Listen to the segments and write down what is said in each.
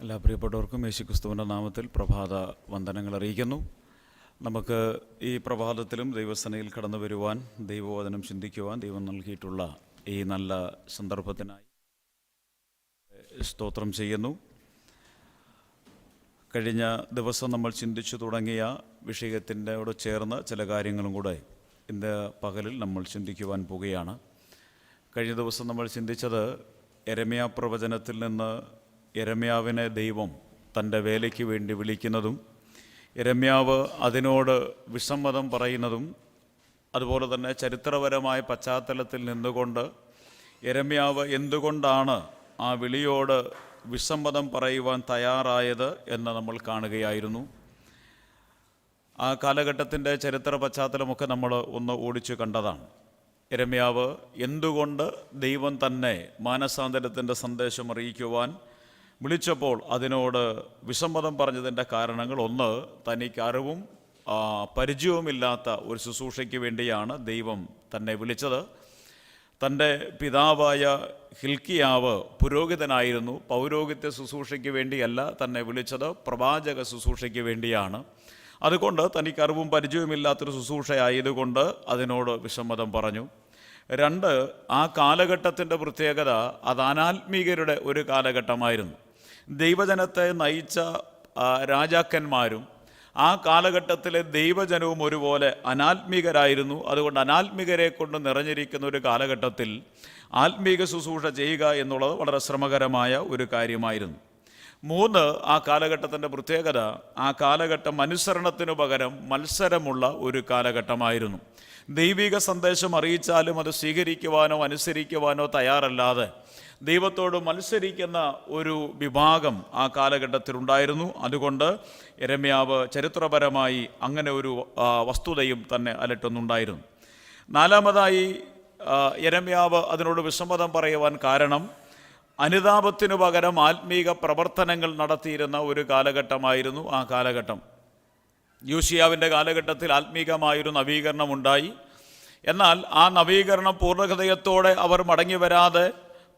എല്ലാ പ്രിയപ്പെട്ടവർക്കും യേശുക്രിസ്തുവിൻ്റെ നാമത്തിൽ പ്രഭാത വന്ദനങ്ങൾ അറിയിക്കുന്നു. നമുക്ക് ഈ പ്രഭാതത്തിലും ദൈവസനയിൽ കടന്നു വരുവാൻ, ദൈവവചനം ചിന്തിക്കുവാൻ ദൈവം നൽകിയിട്ടുള്ള ഈ നല്ല സന്ദർഭത്തിനായി സ്തോത്രം ചെയ്യുന്നു. കഴിഞ്ഞ ദിവസം നമ്മൾ ചിന്തിച്ചു തുടങ്ങിയ വിഷയത്തിൻ്റെയോട് ചേർന്ന് ചില കാര്യങ്ങളും കൂടെ ഇന്ന് പകലിൽ നമ്മൾ ചിന്തിക്കുവാൻ പോവുകയാണ്. കഴിഞ്ഞ ദിവസം നമ്മൾ ചിന്തിച്ചത് യെരമ്യാ പ്രവചനത്തിൽ നിന്ന് യെരമ്യാവിനെ ദൈവം തൻ്റെ വേലയ്ക്ക് വേണ്ടി വിളിക്കുന്നതും യെരമ്യാവ് അതിനോട് വിസമ്മതം പറയുന്നതും, അതുപോലെ തന്നെ ചരിത്രപരമായ പശ്ചാത്തലത്തിൽ നിന്നുകൊണ്ട് യെരമ്യാവ് എന്തുകൊണ്ടാണ് ആ വിളിയോട് വിസമ്മതം പറയുവാൻ തയ്യാറായത് എന്ന് നമ്മൾ കാണുകയായിരുന്നു. ആ കാലഘട്ടത്തിൻ്റെ ചരിത്ര പശ്ചാത്തലമൊക്കെ നമ്മൾ ഒന്ന് ഓടിച്ചു കണ്ടതാണ്. യെരമ്യാവ് എന്തുകൊണ്ട് ദൈവം തന്നെ മാനസാന്തരത്തിൻ്റെ സന്ദേശം അറിയിക്കുവാൻ വിളിച്ചപ്പോൾ അതിനോട് വിസമ്മതം പറഞ്ഞതിൻ്റെ കാരണങ്ങൾ, ഒന്ന്, തനിക്ക് അറിവും പരിചയവുമില്ലാത്ത ഒരു ശുശ്രൂഷയ്ക്ക് വേണ്ടിയാണ് ദൈവം തന്നെ വിളിച്ചത്. തൻ്റെ പിതാവായ ഹിൽക്കിയാവ് പുരോഹിതനായിരുന്നു. പൗരോഹിത്യ ശുശ്രൂഷയ്ക്ക് വേണ്ടിയല്ല തന്നെ വിളിച്ചത്, പ്രവാചക ശുശ്രൂഷയ്ക്ക് വേണ്ടിയാണ്. അതുകൊണ്ട് തനിക്ക് അറിവും പരിചയവുമില്ലാത്തൊരു ശുശ്രൂഷയായതുകൊണ്ട് അതിനോട് വിസമ്മതം പറഞ്ഞു. രണ്ട്, ആ കാലഘട്ടത്തിൻ്റെ പ്രത്യേകത അത് അനാത്മീകരുടെ ഒരു കാലഘട്ടമായിരുന്നു. ദൈവജനത്തെ നയിച്ച രാജാക്കന്മാരും ആ കാലഘട്ടത്തിലെ ദൈവജനവും ഒരുപോലെ അനാത്മീകരായിരുന്നു. അതുകൊണ്ട് അനാത്മീകരെ കൊണ്ട് നിറഞ്ഞിരിക്കുന്ന ഒരു കാലഘട്ടത്തിൽ ആത്മീക ശുശ്രൂഷ ചെയ്യുക എന്നുള്ളത് വളരെ ശ്രമകരമായ ഒരു കാര്യമായിരുന്നു. മൂന്ന്, ആ കാലഘട്ടത്തിൻ്റെ പ്രത്യേകത, ആ കാലഘട്ടം അനുസരണത്തിനു പകരം മത്സരമുള്ള ഒരു കാലഘട്ടമായിരുന്നു. ദൈവിക സന്ദേശം അറിയിച്ചാലും അത് സ്വീകരിക്കുവാനോ അനുസരിക്കുവാനോ തയ്യാറല്ലാതെ ദൈവത്തോട് മത്സരിക്കുന്ന ഒരു വിഭാഗം ആ കാലഘട്ടത്തിലുണ്ടായിരുന്നു. അതുകൊണ്ട് യെരമ്യാവ് ചരിത്രപരമായി അങ്ങനെ ഒരു വസ്തുതയും തന്നെ അലട്ടുന്നുണ്ടായിരുന്നു. നാലാമതായി യെരമ്യാവ് അതിനോട് വിസമ്മതം പറയുവാൻ കാരണം, അനുതാപത്തിനു പകരം ആത്മീക പ്രവർത്തനങ്ങൾ നടത്തിയിരുന്ന ഒരു കാലഘട്ടമായിരുന്നു ആ കാലഘട്ടം. യോശിയാവിൻ്റെ കാലഘട്ടത്തിൽ ആത്മീകമായൊരു നവീകരണം ഉണ്ടായി. എന്നാൽ ആ നവീകരണം പൂർണ്ണഹൃദയത്തോടെ അവർ മടങ്ങി വരാതെ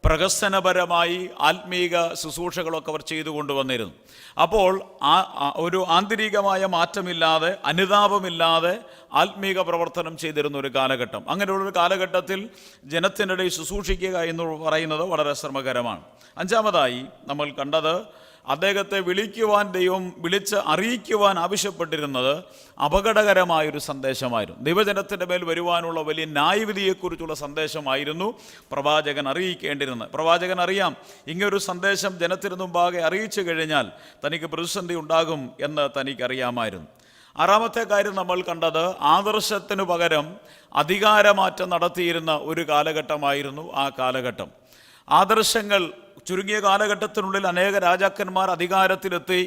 പ്രഹസനപരമായി ആത്മീക ശുശ്രൂഷകളൊക്കെ അവർ ചെയ്തുകൊണ്ടുവന്നിരുന്നു. അപ്പോൾ ഒരു ആന്തരികമായ മാറ്റമില്ലാതെ, അനുതാപമില്ലാതെ ആത്മീക പ്രവർത്തനം ചെയ്തിരുന്ന ഒരു കാലഘട്ടം. അങ്ങനെയുള്ളൊരു കാലഘട്ടത്തിൽ ജനത്തിനിടയിൽ ശുശ്രൂഷിക്കുക എന്ന് പറയുന്നത് വളരെ ശ്രമകരമാണ്. അഞ്ചാമതായി നമ്മൾ കണ്ടത്, അദ്ദേഹത്തെ വിളിക്കുവാൻ ദൈവം വിളിച്ച് അറിയിക്കുവാൻ ആവശ്യപ്പെട്ടിരുന്നത് അപകടകരമായൊരു സന്ദേശമായിരുന്നു. ദൈവജനത്തിൻ്റെ മേൽ വരുവാനുള്ള വലിയ ന്യായവിധിയെക്കുറിച്ചുള്ള സന്ദേശമായിരുന്നു പ്രവാചകൻ അറിയിക്കേണ്ടിരുന്നത്. പ്രവാചകൻ അറിയാം, ഇങ്ങനൊരു സന്ദേശം ജനത്തിനു മുമ്പാകെ അറിയിച്ചു കഴിഞ്ഞാൽ തനിക്ക് പ്രതിസന്ധി ഉണ്ടാകും എന്ന് തനിക്കറിയാമായിരുന്നു. ആറാമത്തെ കാര്യം നമ്മൾ കണ്ടത്, ആദർശത്തിനു പകരം അധികാരമാറ്റം നടത്തിയിരുന്ന ഒരു കാലഘട്ടമായിരുന്നു ആ കാലഘട്ടം. ആദർശങ്ങൾ ചുരുങ്ങിയ കാലഘട്ടത്തിനുള്ളിൽ അനേക രാജാക്കന്മാർ അധികാരത്തിലെത്തി.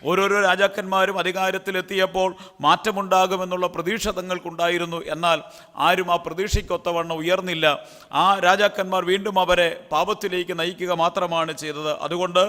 ഓരോരോ രാജാക്കന്മാരും അധികാരത്തിലെത്തിയപ്പോൾ മാറ്റമുണ്ടാകുമെന്നുള്ള പ്രതീക്ഷ തങ്ങൾക്കുണ്ടായിരുന്നു. എന്നാൽ ആരും ആ പ്രതീക്ഷയ്ക്കൊത്തവണ്ണം ഉയർന്നില്ല. ആ രാജാക്കന്മാർ വീണ്ടും അവരെ പാപത്തിലേക്ക് നയിക്കുക മാത്രമാണ് ചെയ്തത്. അതുകൊണ്ട്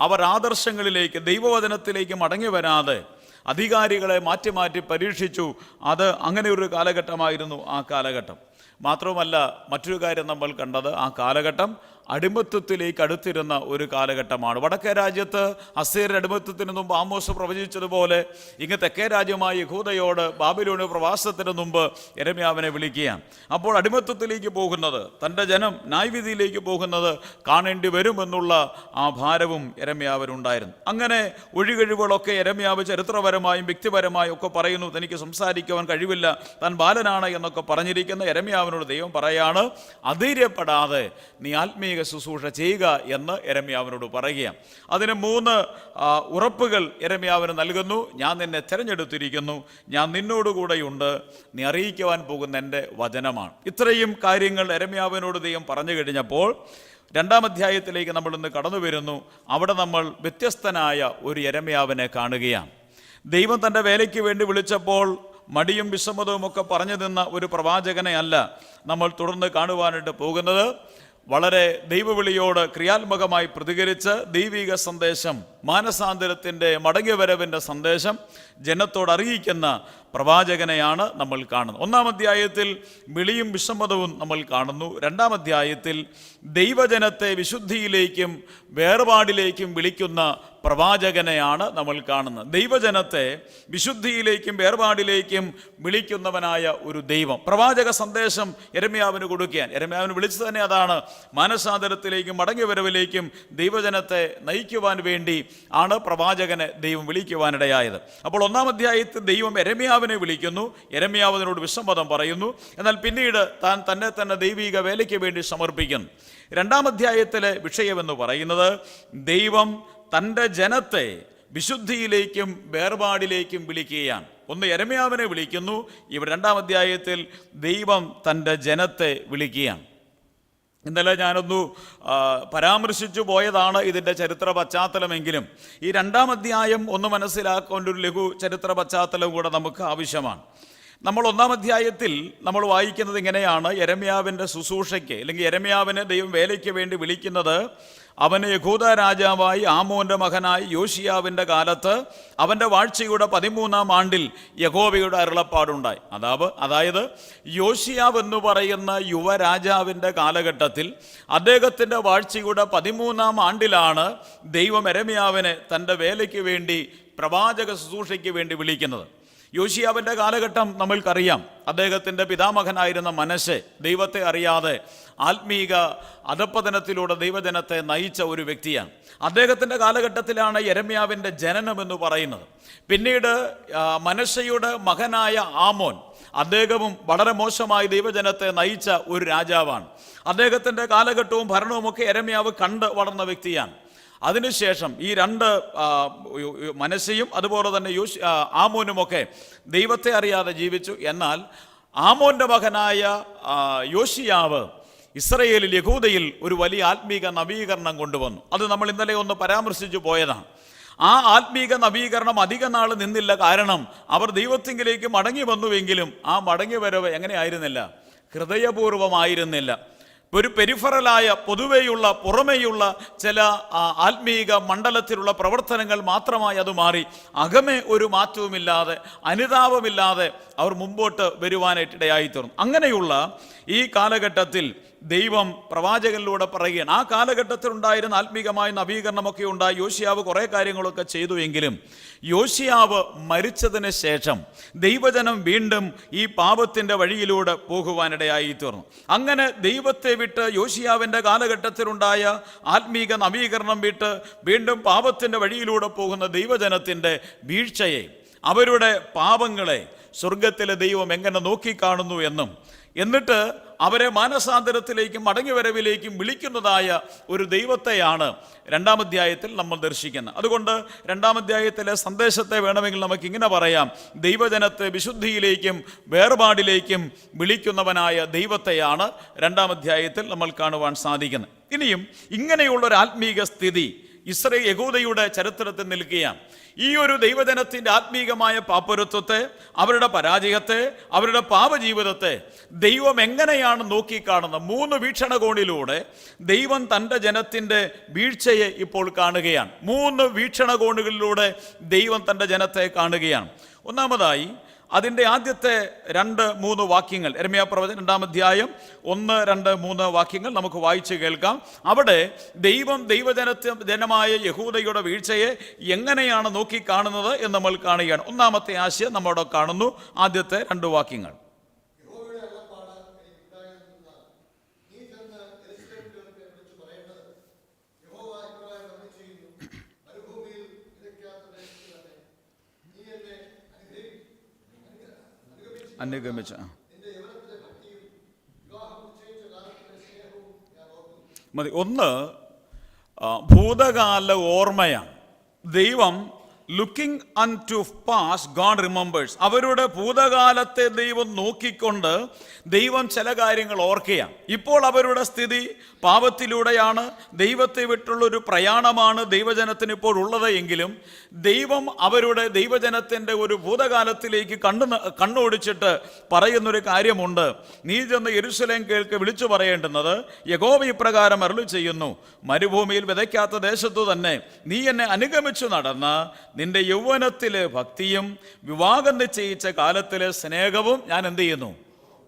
അവർ ആദർശങ്ങളിലേക്ക്, ദൈവവചനത്തിലേക്ക് മടങ്ങി വരാതെ അധികാരികളെ മാറ്റി മാറ്റി പരീക്ഷിച്ചു. അത് അങ്ങനെ ഒരു കാലഘട്ടമായിരുന്നു ആ കാലഘട്ടം. മാത്രവുമല്ല, മറ്റൊരു കാര്യം നമ്മൾ കണ്ടത്, ആ കാലഘട്ടം അടിമത്വത്തിലേക്ക് അടുത്തിരുന്ന ഒരു കാലഘട്ടമാണ്. വടക്കേ രാജ്യത്ത് അസീറിന്റെ അടിമത്വത്തിന് മുമ്പ് ആമോസ് പ്രവചിച്ചതുപോലെ ഇങ്ങ് തെക്കേ രാജ്യമായ യഹൂദയോട് ബാബിലോണിയ പ്രവാസത്തിന് മുമ്പ് യെരമ്യാവിനെ വിളിക്കുകയാണ്. അപ്പോൾ അടിമത്വത്തിലേക്ക് പോകുന്നത്, തൻ്റെ ജനം ന്യായവിധിയിലേക്ക് പോകുന്നത് കാണേണ്ടി വരുമെന്നുള്ള ആ ഭാരവും യെരമ്യാവിനുണ്ടായിരുന്നു. അങ്ങനെ ഒഴികഴിവുകളൊക്കെ യെരമ്യാവ് ചരിത്രപരമായും വ്യക്തിപരമായും ഒക്കെ പറയുന്നു. തനിക്ക് സംസാരിക്കുവാൻ കഴിവില്ല, താൻ ബാലനാണ് എന്നൊക്കെ പറഞ്ഞിരിക്കുന്ന യെരമ്യാവിനോട് ദൈവം പറയാണ്, അധൈര്യപ്പെടാതെ നീ ആത്മീയ ശുശ്രൂഷ ചെയ്യുക എന്ന് യെരമ്യാവിനോട് പറയുകയാണ്. അതിന് 3 ഉറപ്പുകൾ യെരമ്യാവിന് നൽകുന്നു. ഞാൻ നിന്നെ തിരഞ്ഞെടുത്തിരിക്കുന്നു, ഞാൻ നിന്നോടുകൂടെയുണ്ട്, നീ അറിയിക്കുവാൻ പോകുന്ന എൻ്റെ വചനമാണ്. ഇത്രയും കാര്യങ്ങൾ യെരമ്യാവിനോട് ദൈവം പറഞ്ഞു കഴിഞ്ഞപ്പോൾ 2-ാം അധ്യായത്തിലേക്ക് നമ്മൾ ഇന്ന് കടന്നു വരുന്നു. അവിടെ നമ്മൾ വ്യത്യസ്തനായ ഒരു യെരമ്യാവിനെ കാണുകയാണ്. ദൈവം തൻ്റെ വേലയ്ക്ക് വേണ്ടി വിളിച്ചപ്പോൾ മടിയും വിസമ്മതവും ഒക്കെ പറഞ്ഞു നിന്ന ഒരു പ്രവാചകനെ അല്ല നമ്മൾ തുടർന്ന് കാണുവാനായിട്ട് പോകുന്നത്. വളരെ ദൈവവിളിയോട് ക്രിയാത്മകമായി പ്രതികരിച്ച് ദൈവിക സന്ദേശം, മാനസാന്തരത്തിൻ്റെ മടങ്ങിവരവിൻ്റെ സന്ദേശം ജനത്തോട് അറിയിക്കുന്ന പ്രവാചകനെയാണ് നമ്മൾ കാണുന്നത്. 1-ാം അധ്യായത്തിൽ വിളിയും വിസമ്മതവും നമ്മൾ കാണുന്നു. 2-ാം അധ്യായത്തിൽ ദൈവജനത്തെ വിശുദ്ധിയിലേക്കും വേർപാടിലേക്കും വിളിക്കുന്ന പ്രവാചകനെയാണ് നമ്മൾ കാണുന്നത്. ദൈവജനത്തെ വിശുദ്ധിയിലേക്കും വേർപാടിലേക്കും വിളിക്കുന്നവനായ ഒരു ദൈവം. പ്രവാചക സന്ദേശം യെരമ്യാവിന് കൊടുക്കാൻ, യെരമ്യാവിന് വിളിച്ചത് തന്നെ അതാണ്. മാനസാന്തരത്തിലേക്കും മടങ്ങിവരവിലേക്കും ദൈവജനത്തെ നയിക്കുവാൻ വേണ്ടി ആണ് പ്രവാചകനെ ദൈവം വിളിക്കുവാനിടയായത്. അപ്പോൾ 1-ാം അധ്യായത്തിൽ ദൈവം യെരമ്യാവിനെ വിളിക്കുന്നു. യെരമ്യാവ് അതിനോട് വിസമ്മതം പറയുന്നു. എന്നാൽ പിന്നീട് താൻ തന്നെ ദൈവിക വേലയ്ക്ക് വേണ്ടി സമർപ്പിക്കുന്നു. 2-ാം അധ്യായത്തിലെ വിഷയമെന്ന് പറയുന്നത് ദൈവം തൻ്റെ ജനത്തെ വിശുദ്ധിയിലേക്കും വേർപാടിലേക്കും വിളിക്കുകയാണ്. ഒന്ന് യെരമ്യാവിനെ വിളിക്കുന്നു, ഇവിടെ 2-ാം അധ്യായത്തിൽ ദൈവം തൻ്റെ ജനത്തെ വിളിക്കുകയാണ്. ഇന്നലെ ഞാനൊന്നു പരാമർശിച്ചു പോയതാണ് ഇതിൻ്റെ ചരിത്ര പശ്ചാത്തലമെങ്കിലും ഈ 2-ാം അധ്യായം ഒന്ന് മനസ്സിലാക്കേണ്ട ഒരു ലഘു ചരിത്ര പശ്ചാത്തലം കൂടെ നമുക്ക് ആവശ്യമാണ്. നമ്മൾ 1-ാം അധ്യായത്തിൽ നമ്മൾ വായിക്കുന്നത് ഇങ്ങനെയാണ്: യെരമ്യാവിൻ്റെ ശുശ്രൂഷയ്ക്ക് അല്ലെങ്കിൽ യെരമ്യാവിനെ ദൈവം വേലയ്ക്ക് വേണ്ടി വിളിക്കുന്നത് അവന് യഹൂദ രാജാവായി ആമോൻ്റെ മകനായി യോശിയാവിൻ്റെ കാലത്ത് അവൻ്റെ വാഴ്ചയുടെ 13-ാം ആണ്ടിൽ യഹോവയുടെ അരുളപ്പാടുണ്ടായി. അതായത് യോശിയാവ് എന്ന് പറയുന്ന യുവരാജാവിൻ്റെ കാലഘട്ടത്തിൽ അദ്ദേഹത്തിൻ്റെ വാഴ്ചയുടെ 13-ാം ആണ്ടിലാണ് ദൈവം യെരമ്യാവിനെ തൻ്റെ വേലയ്ക്ക് വേണ്ടി പ്രവാചക ശുശ്രൂഷയ്ക്ക് വേണ്ടി വിളിക്കുന്നത്. യോശിയാവിൻ്റെ കാലഘട്ടം നമ്മൾക്കറിയാം. അദ്ദേഹത്തിൻ്റെ പിതാമഹനായിരുന്ന മനശ്ശെ ദൈവത്തെ അറിയാതെ ആത്മീക അധപ്പതനത്തിലൂടെ ദൈവജനത്തെ നയിച്ച ഒരു വ്യക്തിയാണ്. അദ്ദേഹത്തിൻ്റെ കാലഘട്ടത്തിലാണ് യെരമ്യാവിൻ്റെ ജനനമെന്ന് പറയുന്നത്. പിന്നീട് മനശ്ശെയുടെ മകനായ ആമോൻ, അദ്ദേഹവും വളരെ മോശമായി ദൈവജനത്തെ നയിച്ച ഒരു രാജാവാണ്. അദ്ദേഹത്തിൻ്റെ കാലഘട്ടവും ഭരണവുമൊക്കെ യെരമ്യാവ് കണ്ട് വളർന്ന വ്യക്തിയാണ്. അതിനുശേഷം ഈ 2 മനശ്ശെയും അതുപോലെ തന്നെ ആമോനുമൊക്കെ ദൈവത്തെ അറിയാതെ ജീവിച്ചു. എന്നാൽ ആമോൻ്റെ മകനായ യോശിയാവ് ഇസ്രയേലിൽ യഹൂദയിൽ ഒരു വലിയ ആത്മീക നവീകരണം കൊണ്ടുവന്നു. അത് നമ്മൾ ഇന്നലെ ഒന്ന് പരാമർശിച്ചു പോയതാണ്. ആ ആത്മീക നവീകരണം അധിക നാൾ നിന്നില്ല. കാരണം അവർ ദൈവത്തിങ്കിലേക്ക് മടങ്ങി വന്നുവെങ്കിലും ആ മടങ്ങി വരവ് എങ്ങനെയായിരുന്നില്ല? ഹൃദയപൂർവമായിരുന്നില്ല. ഒരു പെരിഫറലായ പൊതുവെയുള്ള പുറമേയുള്ള ചില ആത്മീക മണ്ഡലത്തിലുള്ള പ്രവർത്തനങ്ങൾ മാത്രമായി അത് മാറി അകമേ ഒരു മാറ്റവുമില്ലാതെ അനുതാപമില്ലാതെ അവർ മുമ്പോട്ട് വരുവാനായിട്ടിടയായിത്തീർന്നു. അങ്ങനെയുള്ള ഈ കാലഘട്ടത്തിൽ ദൈവം പ്രവാചകനിലൂടെ പറയുകയാണ്. ആ കാലഘട്ടത്തിൽ ഉണ്ടായിരുന്ന ആത്മീകമായ നവീകരണമൊക്കെ ഉണ്ടായി. യോശിയാവ് കുറേ കാര്യങ്ങളൊക്കെ ചെയ്തു. എങ്കിലും യോശിയാവ് മരിച്ചതിന് ശേഷം ദൈവജനം വീണ്ടും ഈ പാപത്തിൻ്റെ വഴിയിലൂടെ പോകുവാനിടയായി തീർന്നു. അങ്ങനെ ദൈവത്തെ വിട്ട് യോശിയാവിൻ്റെ കാലഘട്ടത്തിലുണ്ടായ ആത്മീക നവീകരണം വിട്ട് വീണ്ടും പാപത്തിൻ്റെ വഴിയിലൂടെ പോകുന്ന ദൈവജനത്തിൻ്റെ വീഴ്ചയെ, അവരുടെ പാപങ്ങളെ സ്വർഗത്തിലെ ദൈവം എങ്ങനെ നോക്കിക്കാണുന്നു എന്നും എന്നിട്ട് അവരെ മാനസാന്തരത്തിലേക്കും മടങ്ങിവരവിലേക്കും വിളിക്കുന്നതായ ഒരു ദൈവത്തെയാണ് 2-ാം അധ്യായത്തിൽ നമ്മൾ ദർശിക്കുന്നത്. അതുകൊണ്ട് 2-ാം അധ്യായത്തിലെ സന്ദേശത്തെ വേണമെങ്കിൽ നമുക്ക് ഇങ്ങനെ പറയാം: ദൈവജനത്തെ വിശുദ്ധിയിലേക്കും വേർപാടിലേക്കും വിളിക്കുന്നവനായ ദൈവത്തെയാണ് 2-ാം അധ്യായത്തിൽ നമ്മൾ കാണുവാൻ സാധിക്കുന്നത്. ഇനിയും ഇങ്ങനെയുള്ളൊരു ആത്മീക സ്ഥിതി യഹൂദയുടെ ചരിത്രത്തിൽ നിൽക്കുകയാണ്. ഈ ഒരു ദൈവജനത്തിൻ്റെ ആത്മീകമായ പാപ്പരത്വത്തെ, അവരുടെ പരാജയത്തെ, അവരുടെ പാപജീവിതത്തെ ദൈവം എങ്ങനെയാണ് നോക്കിക്കാണുന്നത്? 3 വീക്ഷണകോണിലൂടെ ദൈവം തൻ്റെ ജനത്തിൻ്റെ വീഴ്ചയെ ഇപ്പോൾ കാണുകയാണ്. 3 വീക്ഷണകോണുകളിലൂടെ ദൈവം തൻ്റെ ജനത്തെ കാണുകയാണ്. ഒന്നാമതായി അതിൻ്റെ ആദ്യത്തെ 2-3 വാക്യങ്ങൾ, യെരമ്യാ പ്രവചനം 2-ാം അധ്യായം 1, 2, 3 വാക്യങ്ങൾ നമുക്ക് വായിച്ച് കേൾക്കാം. അവിടെ ദൈവം ജനമായ യഹൂദയുടെ വീഴ്ചയെ എങ്ങനെയാണ് നോക്കിക്കാണുന്നത് എന്ന് നമ്മൾ കാണുകയാണ്. ഒന്നാമത്തെ ആശയം നമ്മളവിടെ കാണുന്നു. ആദ്യത്തെ 2 വാക്യങ്ങൾ: അനുഗമിച്ച മതി. ഒന്ന് ഭൂതകാല ഓർമ്മയാണ്. ദൈവം looking on to past God remembers. അവരുടെ ഭൂതകാലത്തെ ദൈവം നോക്കിക്കൊണ്ട് ദൈവം ചില കാര്യങ്ങൾ ഓർക്കുകയാണ്. ഇപ്പോൾ അവരുടെ സ്ഥിതി പാപത്തിലൂടെയാണ്, ദൈവത്തെ വിട്ടുള്ളൊരു പ്രയാണമാണ് ദൈവജനത്തിന് ഇപ്പോൾ ഉള്ളത്. എങ്കിലും ദൈവം അവരുടെ ദൈവജനത്തിൻ്റെ ഒരു ഭൂതകാലത്തിലേക്ക് കണ്ണോടിച്ചിട്ട് പറയുന്നൊരു കാര്യമുണ്ട്. നീ ചെന്ന് യെരൂശലേം കേൾക്ക് വിളിച്ചു പറയേണ്ടുന്നത്, യഹോവ ഇപ്രകാരം അരുളി ചെയ്യുന്നു, മരുഭൂമിയിൽ വിതയ്ക്കാത്ത ദേശത്തു തന്നെ നീ എന്നെ അനുഗമിച്ചു നടന്ന് നിന്റെ യൗവനത്തിലെ ഭക്തിയും വിവാഹം നിശ്ചയിച്ച കാലത്തിലെ സ്നേഹവും ഞാൻ എന്ത് ചെയ്യുന്നു?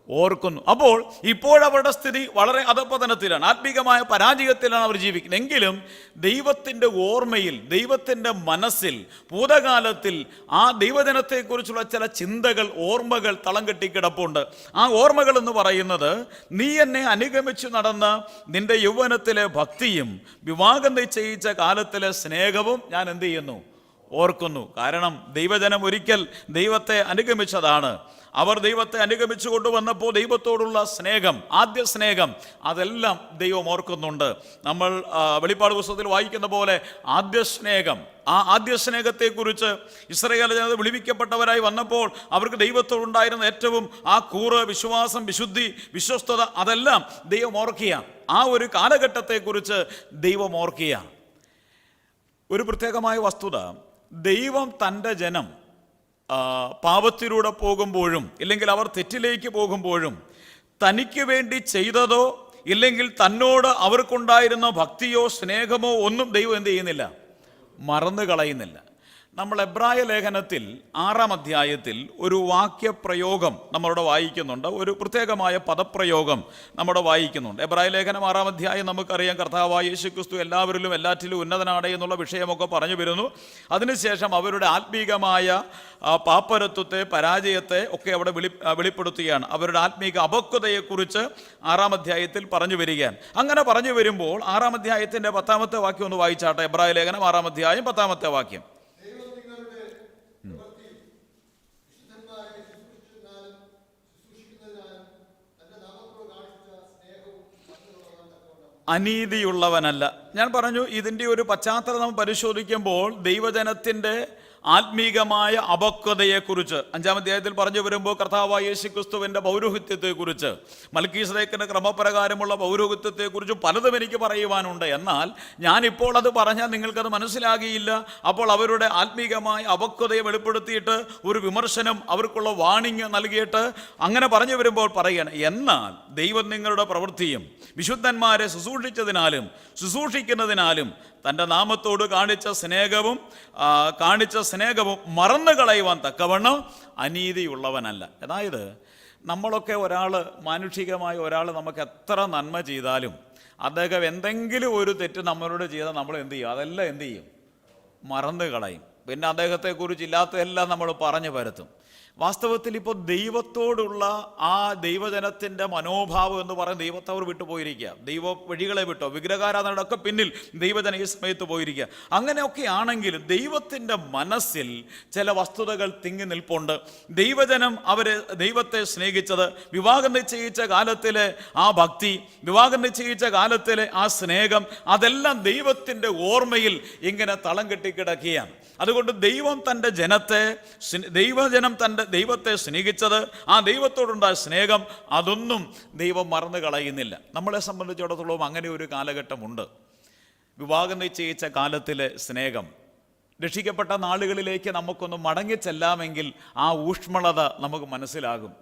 ഓർക്കുന്നു. അപ്പോൾ ഇപ്പോഴവരുടെ സ്ഥിതി വളരെ അധപതനത്തിലാണ്, ആത്മീകമായ പരാജയത്തിലാണ് അവർ ജീവിക്കുന്നത്. എങ്കിലും ദൈവത്തിൻ്റെ ഓർമ്മയിൽ, ദൈവത്തിൻ്റെ മനസ്സിൽ, ഭൂതകാലത്തിൽ ആ ദൈവജനത്തെക്കുറിച്ചുള്ള ചില ചിന്തകൾ, ഓർമ്മകൾ തളം കെട്ടി കിടപ്പുണ്ട്. ആ ഓർമ്മകൾ എന്ന് പറയുന്നത്, നീ എന്നെ അനുഗമിച്ചു നടന്ന നിന്റെ യൗവനത്തിലെ ഭക്തിയും വിവാഹം നിശ്ചയിച്ച കാലത്തിലെ സ്നേഹവും ഞാൻ എന്ത് ചെയ്യുന്നു? ഓർക്കുന്നു. കാരണം ദൈവജനം ഒരിക്കൽ ദൈവത്തെ അനുഗമിച്ചതാണ്. അവർ ദൈവത്തെ അനുഗമിച്ചു കൊണ്ടുവന്നപ്പോൾ ദൈവത്തോടുള്ള സ്നേഹം, ആദ്യ സ്നേഹം, അതെല്ലാം ദൈവം ഓർക്കുന്നുണ്ട്. നമ്മൾ വെളിപ്പാട് പുസ്തകത്തിൽ വായിക്കുന്ന പോലെ ആദ്യ സ്നേഹം, ആ ആദ്യ സ്നേഹത്തെക്കുറിച്ച് ഇസ്രായേൽ ജനത വിളിവിക്കപ്പെട്ടവരായി വന്നപ്പോൾ അവർക്ക് ദൈവത്തോടുണ്ടായിരുന്ന ഏറ്റവും ആ കൂറ്, വിശ്വാസം, വിശുദ്ധി, വിശ്വസ്തത, അതെല്ലാം ദൈവം ഓർക്കുകയാണ്. ആ ഒരു കാലഘട്ടത്തെക്കുറിച്ച് ദൈവം ഓർക്കുകയാണ്. ഒരു പ്രത്യേകമായ വസ്തുത, ദൈവം തൻ്റെ ജനം പാപത്തിലൂടെ പോകുമ്പോഴും ഇല്ലെങ്കിൽ അവർ തെറ്റിലേക്ക് പോകുമ്പോഴും തനിക്ക് വേണ്ടി ചെയ്തതോ ഇല്ലെങ്കിൽ തന്നോട് അവർക്കുണ്ടായിരുന്ന ഭക്തിയോ സ്നേഹമോ ഒന്നും ദൈവം എന്ത് ചെയ്യുന്നില്ല? മറന്നു കളയുന്നില്ല. നമ്മൾ എബ്രായ ലേഖനത്തിൽ 6-ാം അധ്യായത്തിൽ ഒരു വാക്യപ്രയോഗം നമ്മളോട് വായിക്കുന്നുണ്ട്, ഒരു പ്രത്യേകമായ പദപ്രയോഗം നമ്മുടെ വായിക്കുന്നുണ്ട്. എബ്രായ ലേഖനം 6-ാം അധ്യായം നമുക്കറിയാം, കർത്താവായ യേശുക്രിസ്തു എല്ലാവരിലും എല്ലാറ്റിലും ഉന്നതനാണ് എന്നുള്ള വിഷയമൊക്കെ പറഞ്ഞു വരുന്നു. അതിനുശേഷം അവരുടെ ആത്മീകമായ പാപ്പരത്വത്തെ, പരാജയത്തെ ഒക്കെ അവിടെ വെളിപ്പെടുത്തുകയാണ്. അവരുടെ ആത്മീക അപക്വതയെക്കുറിച്ച് 6-ാം അധ്യായത്തിൽ പറഞ്ഞു വരികയാണ്. അങ്ങനെ പറഞ്ഞു വരുമ്പോൾ 6-ാം അധ്യായത്തിൻ്റെ 10-ാമത്തെ വാക്യം ഒന്ന് വായിച്ചാട്ടെ. എബ്രായ ലേഖനം 6-ാം അധ്യായം 10-ാമത്തെ വാക്യം. അനീതിയുള്ളവനല്ല. ഞാൻ പറഞ്ഞു, ഇതിൻ്റെ ഒരു പശ്ചാത്തലം നമ്മൾ പരിശോധിക്കുമ്പോൾ ദൈവജനത്തിൻ്റെ ആത്മീകമായ അപക്വതയെക്കുറിച്ച് 5-ാം അധ്യായത്തിൽ പറഞ്ഞു വരുമ്പോൾ കർത്താവായ യേശുക്രിസ്തുവിൻ്റെ പൗരോഹിത്യത്തെക്കുറിച്ച്, മൽക്കീസദേക്കിൻ്റെ ക്രമപ്രകാരമുള്ള പൗരോഹിത്യത്തെക്കുറിച്ച് പലതും എനിക്ക് പറയുവാനുണ്ട്. എന്നാൽ ഞാനിപ്പോൾ അത് പറഞ്ഞാൽ നിങ്ങൾക്കത് മനസ്സിലാകിയില്ല. അപ്പോൾ അവരുടെ ആത്മീകമായ അപക്വതയെ വെളിപ്പെടുത്തിയിട്ട് ഒരു വിമർശനം, അവർക്കുള്ള വാണിംഗ് നൽകിയിട്ട് അങ്ങനെ പറഞ്ഞു വരുമ്പോൾ പറയണം, എന്നാൽ ദൈവം നിങ്ങളുടെ പ്രവൃത്തിയും വിശുദ്ധന്മാരെ ശുശ്രൂഷിച്ചതിനാലും ശുശ്രൂഷിക്കുന്നതിനാലും തൻ്റെ നാമത്തോട് കാണിച്ച സ്നേഹവും മറന്നു കളയുവാൻ തക്കവണ്ണം അനീതിയുള്ളവനല്ല. അതായത് നമ്മളൊക്കെ മാനുഷികമായ ഒരാൾ നമുക്ക് എത്ര നന്മ ചെയ്താലും അദ്ദേഹം എന്തെങ്കിലും ഒരു തെറ്റ് നമ്മളോട് ചെയ്താൽ നമ്മൾ എന്ത് ചെയ്യും? അതെല്ലാം എന്ത് ചെയ്യും? മറന്നു കളയും. പിന്നെ അദ്ദേഹത്തെക്കുറിച്ച് ഇല്ലാത്തതെല്ലാം നമ്മൾ പറഞ്ഞു പരത്തും. വാസ്തവത്തിൽ ഇപ്പോൾ ദൈവത്തോടുള്ള ആ ദൈവജനത്തിൻ്റെ മനോഭാവം എന്ന് പറയുന്നത് ദൈവത്തെ അവർ വിട്ടുപോയിരിക്കുക. ദൈവ വഴികളെ വിട്ടോ, വിഗ്രഹാരാധനയുടെയൊക്കെ പിന്നിൽ ദൈവജനം ഈ സമയത്ത് പോയിരിക്കുക. അങ്ങനെയൊക്കെ ആണെങ്കിലും ദൈവത്തിൻ്റെ മനസ്സിൽ ചില വസ്തുതകൾ തിങ്ങി നിൽപ്പുണ്ട്. ദൈവജനം ദൈവത്തെ സ്നേഹിച്ചത്, വിവാഹം നിശ്ചയിച്ച കാലത്തിലെ ആ ഭക്തി, വിവാഹം നിശ്ചയിച്ച കാലത്തിലെ ആ സ്നേഹം, അതെല്ലാം ദൈവത്തിൻ്റെ ഓർമ്മയിൽ ഇങ്ങനെ തളം കെട്ടിക്കിടക്കുകയാണ്. അതുകൊണ്ട് ദൈവം തൻ്റെ ദൈവജനം ദൈവത്തെ സ്നേഹിച്ചത്, ആ ദൈവത്തോടുണ്ടായ സ്നേഹം, അതൊന്നും ദൈവം മറന്നു കളയുന്നില്ല. നമ്മളെ സംബന്ധിച്ചിടത്തോളം അങ്ങനെ ഒരു കാലഘട്ടമുണ്ട്. വിവാഹം നിശ്ചയിച്ച കാലത്തിലെ സ്നേഹം, രക്ഷിക്കപ്പെട്ട നാളുകളിലേക്ക് നമുക്കൊന്ന് മടങ്ങിച്ചെല്ലാമെങ്കിൽ ആ ഊഷ്മളത നമുക്ക് മനസ്സിലാകും.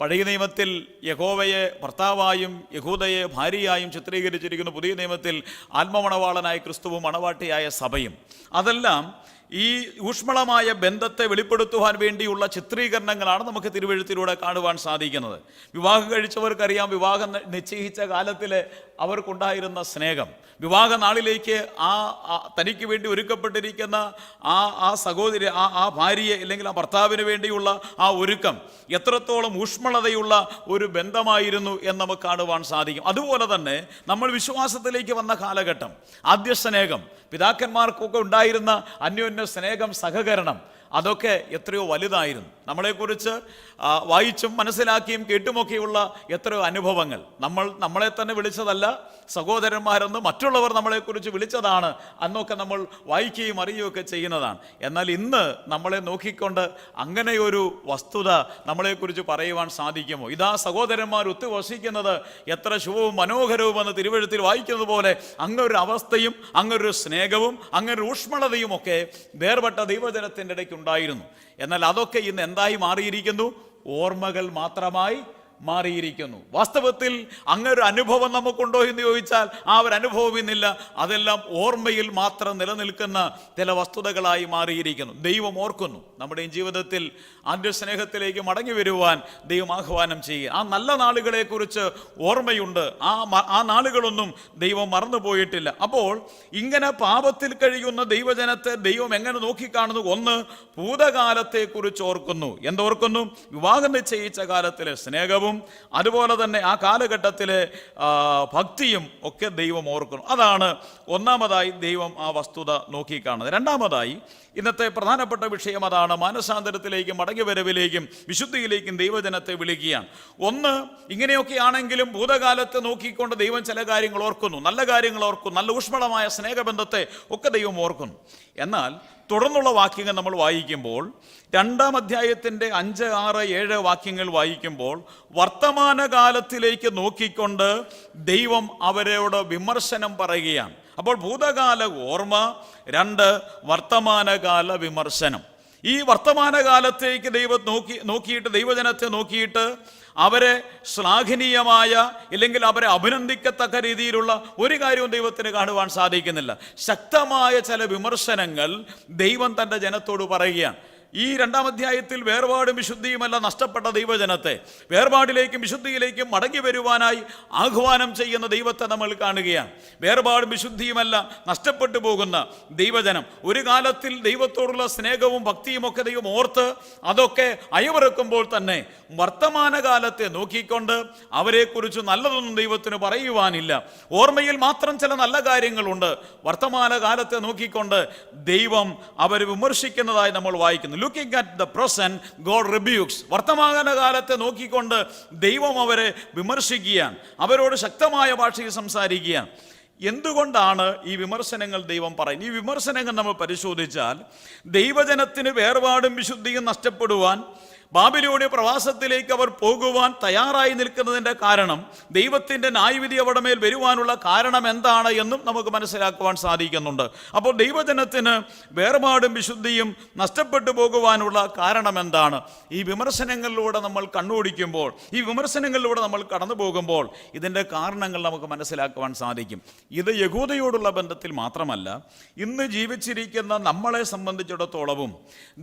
പഴയ നിയമത്തിൽ യഹോവയെ ഭർത്താവായും യഹൂദയെ ഭാര്യയായും ചിത്രീകരിച്ചിരിക്കുന്നു. പുതിയ നിയമത്തിൽ ആത്മമണവാളനായ ക്രിസ്തുവും മണവാട്ടിയായ സഭയും. അതെല്ലാം ഈ ഊഷ്മളമായ ബന്ധത്തെ വെളിപ്പെടുത്തുവാൻ വേണ്ടിയുള്ള ചിത്രീകരണങ്ങളാണ് നമുക്ക് തിരുവെഴുത്തിലൂടെ കാണുവാൻ സാധിക്കുന്നത്. വിവാഹം കഴിച്ചവർക്കറിയാം, വിവാഹം നിശ്ചയിച്ച കാലത്തിലെ അവർക്കുണ്ടായിരുന്ന സ്നേഹം, വിവാഹ നാളിലേക്ക് തനിക്ക് വേണ്ടി ഒരുക്കപ്പെട്ടിരിക്കുന്ന ആ സഹോദരി, ആ ഭാര്യയെ അല്ലെങ്കിൽ ആ ഭർത്താവിന് വേണ്ടിയുള്ള ആ ഒരുക്കം എത്രത്തോളം ഊഷ്മളതയുള്ള ഒരു ബന്ധമായിരുന്നു എന്ന് നമുക്ക് കാണുവാൻ സാധിക്കും. അതുപോലെ തന്നെ നമ്മൾ വിശ്വാസത്തിലേക്ക് വന്ന കാലഘട്ടം, ആദ്യ സ്നേഹം, പിതാക്കന്മാർക്കൊക്കെ ഉണ്ടായിരുന്ന അന്യോന്യ സ്നേഹം, സഹകരണം, അതൊക്കെ എത്രയോ വലുതായിരുന്നു. നമ്മളെക്കുറിച്ച് വായിച്ചും മനസ്സിലാക്കിയും കേട്ടുമൊക്കെയുള്ള എത്രയോ അനുഭവങ്ങൾ. നമ്മളെ തന്നെ വിളിച്ചതല്ല, സഹോദരന്മാരെന്ന് മറ്റുള്ളവർ നമ്മളെക്കുറിച്ച് വിളിച്ചതാണ് അന്നൊക്കെ നമ്മൾ വായിക്കുകയും അറിയുകയൊക്കെ ചെയ്യുന്നതാണ്. എന്നാൽ ഇന്ന് നമ്മളെ നോക്കിക്കൊണ്ട് അങ്ങനെയൊരു വസ്തുത നമ്മളെക്കുറിച്ച് പറയുവാൻ സാധിക്കുമോ? ഇതാ സഹോദരന്മാർ ഒത്തുവസിക്കുന്നത് എത്ര ശുഭവും മനോഹരവുമെന്ന് തിരുവെഴുത്തിൽ വായിക്കുന്നത് പോലെ അങ്ങനൊരു അവസ്ഥയും അങ്ങനൊരു സ്നേഹവും അങ്ങനൊരു ഊഷ്മളതയും ഒക്കെ വേർപെട്ട ദൈവജനത്തിൻ്റെ ഇടയ്ക്ക് ഉണ്ടായിരുന്നു. എന്നാൽ അതൊക്കെ ഇന്ന് എന്തായി മാറിയിരിക്കുന്നു? ഓർമ്മകൾ മാത്രമായി മാറിയിരിക്കുന്നു. വാസ്തവത്തിൽ അങ്ങനൊരു അനുഭവം നമുക്കുണ്ടോ എന്ന് ചോദിച്ചാൽ ആ ഒരു അനുഭവം ഇന്നില്ല. അതെല്ലാം ഓർമ്മയിൽ മാത്രം നിലനിൽക്കുന്ന ചില വസ്തുതകളായി മാറിയിരിക്കുന്നു. ദൈവം ഓർക്കുന്നു. നമ്മുടെ ജീവിതത്തിൽ ആദ്യ സ്നേഹത്തിലേക്ക് മടങ്ങി വരുവാൻ ദൈവം ആഹ്വാനം ചെയ്യുക. ആ നല്ല നാളുകളെ കുറിച്ച് ഓർമ്മയുണ്ട്. ആ നാളുകളൊന്നും ദൈവം മറന്നുപോയിട്ടില്ല. അപ്പോൾ ഇങ്ങനെ പാപത്തിൽ കഴിയുന്ന ദൈവജനത്തെ ദൈവം എങ്ങനെ നോക്കിക്കാണുന്നു? ഒന്ന്, ഭൂതകാലത്തെക്കുറിച്ച് ഓർക്കുന്നു. എന്തോർക്കുന്നു? വിവാഹം നിശ്ചയിച്ച കാലത്തിലെ സ്നേഹവും അതുപോലെ തന്നെ ആ കാലഘട്ടത്തിലെ ഭക്തിയും ഒക്കെ ദൈവം ഓർക്കുന്നു. അതാണ് ഒന്നാമതായി ദൈവം ആ വസ്തുത നോക്കിക്കാണുന്നത്. രണ്ടാമതായി ഇന്നത്തെ പ്രധാനപ്പെട്ട വിഷയം അതാണ്. മാനസാന്തരത്തിലേക്കും മടങ്ങിവരവിലേക്കും വിശുദ്ധിയിലേക്കും ദൈവജനത്തെ വിളിക്കുകയാണ്. ഒന്ന്, ഇങ്ങനെയൊക്കെ ആണെങ്കിലും ഭൂതകാലത്തെ നോക്കിക്കൊണ്ട് ദൈവം ചില കാര്യങ്ങൾ ഓർക്കുന്നു, നല്ല കാര്യങ്ങൾ ഓർക്കുന്നു, നല്ല ഊഷ്മളമായ സ്നേഹബന്ധത്തെ ഒക്കെ ദൈവം ഓർക്കുന്നു. എന്നാൽ തുടർന്നുള്ള വാക്യങ്ങൾ നമ്മൾ വായിക്കുമ്പോൾ, 2-ാം അധ്യായത്തിൻ്റെ 5, 6, 7 വാക്യങ്ങൾ വായിക്കുമ്പോൾ വർത്തമാനകാലത്തിലേക്ക് നോക്കിക്കൊണ്ട് ദൈവം അവരോട് വിമർശനം പറയുകയാണ്. അപ്പോൾ ഭൂതകാല ഓർമ്മ, 2 വർത്തമാനകാല വിമർശനം. ഈ വർത്തമാനകാലത്തേക്ക് നോക്കിയിട്ട് ദൈവജനത്തെ നോക്കിയിട്ട് അവരെ ശ്ലാഘനീയമായ ഇല്ലെങ്കിൽ അവരെ അഭിനന്ദിക്കത്തക്ക രീതിയിലുള്ള ഒരു കാര്യവും ദൈവത്തിന് കാണുവാൻ സാധിക്കുന്നില്ല. ശക്തമായ ചില വിമർശനങ്ങൾ ദൈവം തൻ്റെ ജനത്തോട് പറയുകയാണ്. ഈ 2-ാം അധ്യായത്തിൽ വേർപാടും വിശുദ്ധിയുമല്ല നഷ്ടപ്പെട്ട ദൈവജനത്തെ വേർപാടിലേക്കും വിശുദ്ധിയിലേക്കും മടങ്ങി വരുവാനായി ആഹ്വാനം ചെയ്യുന്ന ദൈവത്തെ നമ്മൾ കാണുകയാണ്. വേർപാടും വിശുദ്ധിയുമല്ല നഷ്ടപ്പെട്ടു പോകുന്ന ദൈവജനം ഒരു കാലത്തിൽ ദൈവത്തോടുള്ള സ്നേഹവും ഭക്തിയും ഒക്കെ ദൈവം ഓർത്ത് അതൊക്കെ അയവിറക്കുമ്പോൾ തന്നെ വർത്തമാനകാലത്തെ നോക്കിക്കൊണ്ട് അവരെക്കുറിച്ച് നല്ലതൊന്നും ദൈവത്തിന് പറയുവാനില്ല. ഓർമ്മയിൽ മാത്രം ചില നല്ല കാര്യങ്ങളുണ്ട്. വർത്തമാനകാലത്തെ നോക്കിക്കൊണ്ട് ദൈവം അവരെ വിമർശിക്കുന്നതായി നമ്മൾ വായിക്കുന്നു. Looking at the present, God rebukes. വർത്തമാനകാലത്തെ നോക്കിക്കൊണ്ട് ദൈവം അവരെ വിമർശിക്കുകയാണ്, അവരോട് ശക്തമായ ഭാഷയിൽ സംസാരിക്കുകയാണ്. എന്തുകൊണ്ടാണ് ഈ വിമർശനങ്ങൾ ദൈവം പറയുന്നത്? ഈ വിമർശനങ്ങൾ നമ്മൾ പരിശോധിച്ചാൽ ദൈവജനത്തിന് വേർപാടും വിശുദ്ധിയും നഷ്ടപ്പെടുവാൻ, ബാബിലോണിയ പ്രവാസത്തിലേക്ക് അവർ പോകുവാൻ തയ്യാറായി നിൽക്കുന്നതിൻ്റെ കാരണം, ദൈവത്തിൻ്റെ ന്യായവിധി അവരുടെ മേൽ വരുവാനുള്ള കാരണം എന്താണ് എന്നും നമുക്ക് മനസ്സിലാക്കുവാൻ സാധിക്കുന്നുണ്ട്. അപ്പോൾ ദൈവജനത്തിന് വേർപാടും വിശുദ്ധിയും നഷ്ടപ്പെട്ടു പോകുവാനുള്ള കാരണം എന്താണ്? ഈ വിമർശനങ്ങളിലൂടെ നമ്മൾ കണ്ണോടിക്കുമ്പോൾ, ഈ വിമർശനങ്ങളിലൂടെ നമ്മൾ കടന്നു പോകുമ്പോൾ ഇതിൻ്റെ കാരണങ്ങൾ നമുക്ക് മനസ്സിലാക്കുവാൻ സാധിക്കും. ഇത് യഹൂദയോടുള്ള ബന്ധത്തിൽ മാത്രമല്ല, ഇന്ന് ജീവിച്ചിരിക്കുന്ന നമ്മളെ സംബന്ധിച്ചിടത്തോളവും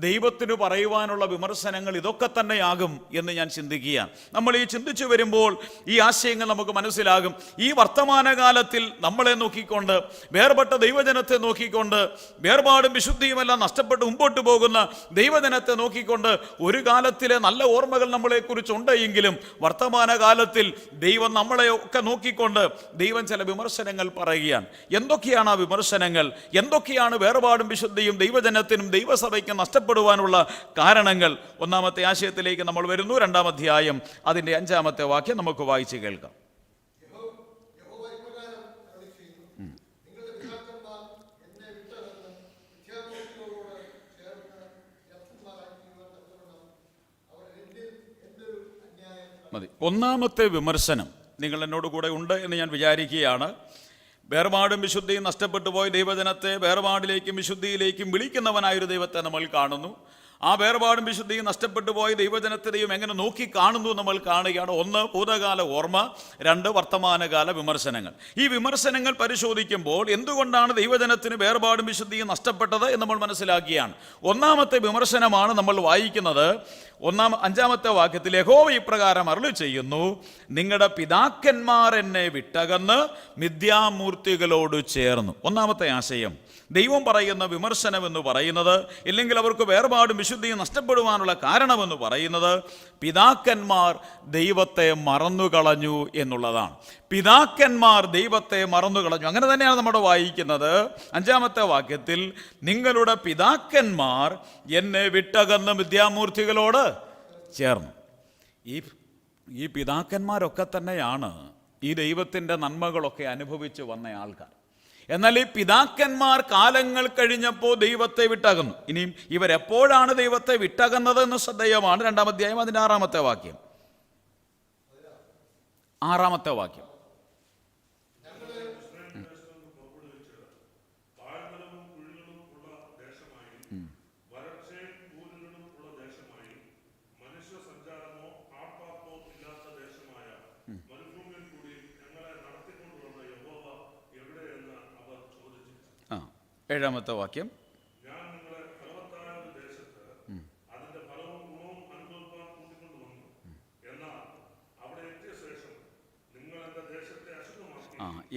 ദൈവത്തിന് പറയുവാനുള്ള വിമർശനങ്ങൾ ഇതൊക്കെ തന്നെയാകും എന്ന് ഞാൻ ചിന്തിക്കുകയാണ്. നമ്മൾ ഈ ചിന്തിച്ചു വരുമ്പോൾ ഈ ആശയങ്ങൾ നമുക്ക് മനസ്സിലാകും. ഈ വർത്തമാനകാലത്തിൽ നമ്മളെ നോക്കിക്കൊണ്ട്, വേർപെട്ട ദൈവജനത്തെ നോക്കിക്കൊണ്ട്, വേർപാടും വിശുദ്ധിയുമെല്ലാം നഷ്ടപ്പെട്ട് മുമ്പോട്ട് പോകുന്ന ദൈവജനത്തെ നോക്കിക്കൊണ്ട് ഒരു കാലത്തിലെ നല്ല ഓർമ്മകൾ നമ്മളെക്കുറിച്ചുണ്ട് എങ്കിലും വർത്തമാനകാലത്തിൽ ദൈവം നമ്മളെയൊക്കെ നോക്കിക്കൊണ്ട് ദൈവം ചില വിമർശനങ്ങൾ പറയുകയാണ്. എന്തൊക്കെയാണ് ആ വിമർശനങ്ങൾ? എന്തൊക്കെയാണ് വേർപാടും വിശുദ്ധിയും ദൈവജനത്തിനും ദൈവസഭയ്ക്കും നഷ്ടപ്പെടുവാനുള്ള കാരണങ്ങൾ? ഒന്നാമത്തെ ആശയത്തിലേക്ക് നമ്മൾ വരുന്നു. 2-ാം അധ്യായം അതിൻ്റെ 5-ാമത്തെ വാക്യം നമുക്ക് വായിച്ച് കേൾക്കാം. മതി. ഒന്നാമത്തെ വിമർശനം നിങ്ങൾ എന്നോട് കൂടെ ഉണ്ട് എന്ന് ഞാൻ വിചാരിക്കുകയാണ്. വേർപാടും വിശുദ്ധിയും നഷ്ടപ്പെട്ടു പോയ ദൈവജനത്തെ വേർപാടിലേക്കും വിശുദ്ധിയിലേക്കും വിളിക്കുന്നവനായൊരു ദൈവത്തെ നമ്മൾ കാണുന്നു. ആ വേർപാടും വിശുദ്ധിയും നഷ്ടപ്പെട്ടു പോയ ദൈവജനത്തെ ദൈവം എങ്ങനെ നോക്കി കാണുന്നു നമ്മൾ കാണുകയാണ്. 1 ഭൂതകാല ഓർമ്മ, 2 വർത്തമാനകാല വിമർശനങ്ങൾ. ഈ വിമർശനങ്ങൾ പരിശോധിക്കുമ്പോൾ എന്തുകൊണ്ടാണ് ദൈവജനത്തിന് വേർപാടും വിശുദ്ധിയും നഷ്ടപ്പെട്ടത് എന്ന് നമ്മൾ മനസ്സിലാക്കിയാണ്. ഒന്നാമത്തെ വിമർശനമാണ് നമ്മൾ വായിക്കുന്നത്. 5-ാമത്തെ വാക്യത്തിൽ യഹോവ ഇപ്രകാരം അരുളി ചെയ്യുന്നു, നിങ്ങളുടെ പിതാക്കന്മാർ എന്നെ വിട്ടകന്ന് മിഥ്യാമൂർത്തികളോട് ചേർന്നു. ഒന്നാമത്തെ ആശയം, ദൈവം പറയുന്ന വിമർശനം എന്ന് പറയുന്നത്, ഇല്ലെങ്കിൽ അവർക്ക് വേർപാടും വിശുദ്ധിയും നഷ്ടപ്പെടുവാനുള്ള കാരണമെന്ന് പറയുന്നത് പിതാക്കന്മാർ ദൈവത്തെ മറന്നുകളഞ്ഞു എന്നുള്ളതാണ്. പിതാക്കന്മാർ ദൈവത്തെ മറന്നുകളഞ്ഞു. അങ്ങനെ തന്നെയാണ് നമ്മുടെ വായിക്കുന്നത്. 5-ാമത്തെ വാക്യത്തിൽ നിങ്ങളുടെ പിതാക്കന്മാർ എന്നെ വിട്ടകന്ന് മിഥ്യാമൂർത്തികളോട് ചേർന്നു. ഈ പിതാക്കന്മാരൊക്കെ തന്നെയാണ് ഈ ദൈവത്തിൻ്റെ നന്മകളൊക്കെ അനുഭവിച്ച് വന്ന ആൾക്കാർ. എന്നാൽ ഈ പിതാക്കന്മാർ കാലങ്ങൾ കഴിഞ്ഞപ്പോൾ ദൈവത്തെ വിട്ടകന്നു. ഇനിയും ഇവരെപ്പോഴാണ് ദൈവത്തെ വിട്ടകന്നത് എന്ന് ശ്രദ്ധേയമാണ്. 2-ാം അധ്യായം അതിൻ്റെ 6-ാമത്തെ വാക്യം. 6-ാമത്തെ വാക്യം. 7-ാമത്തെ വാക്യം.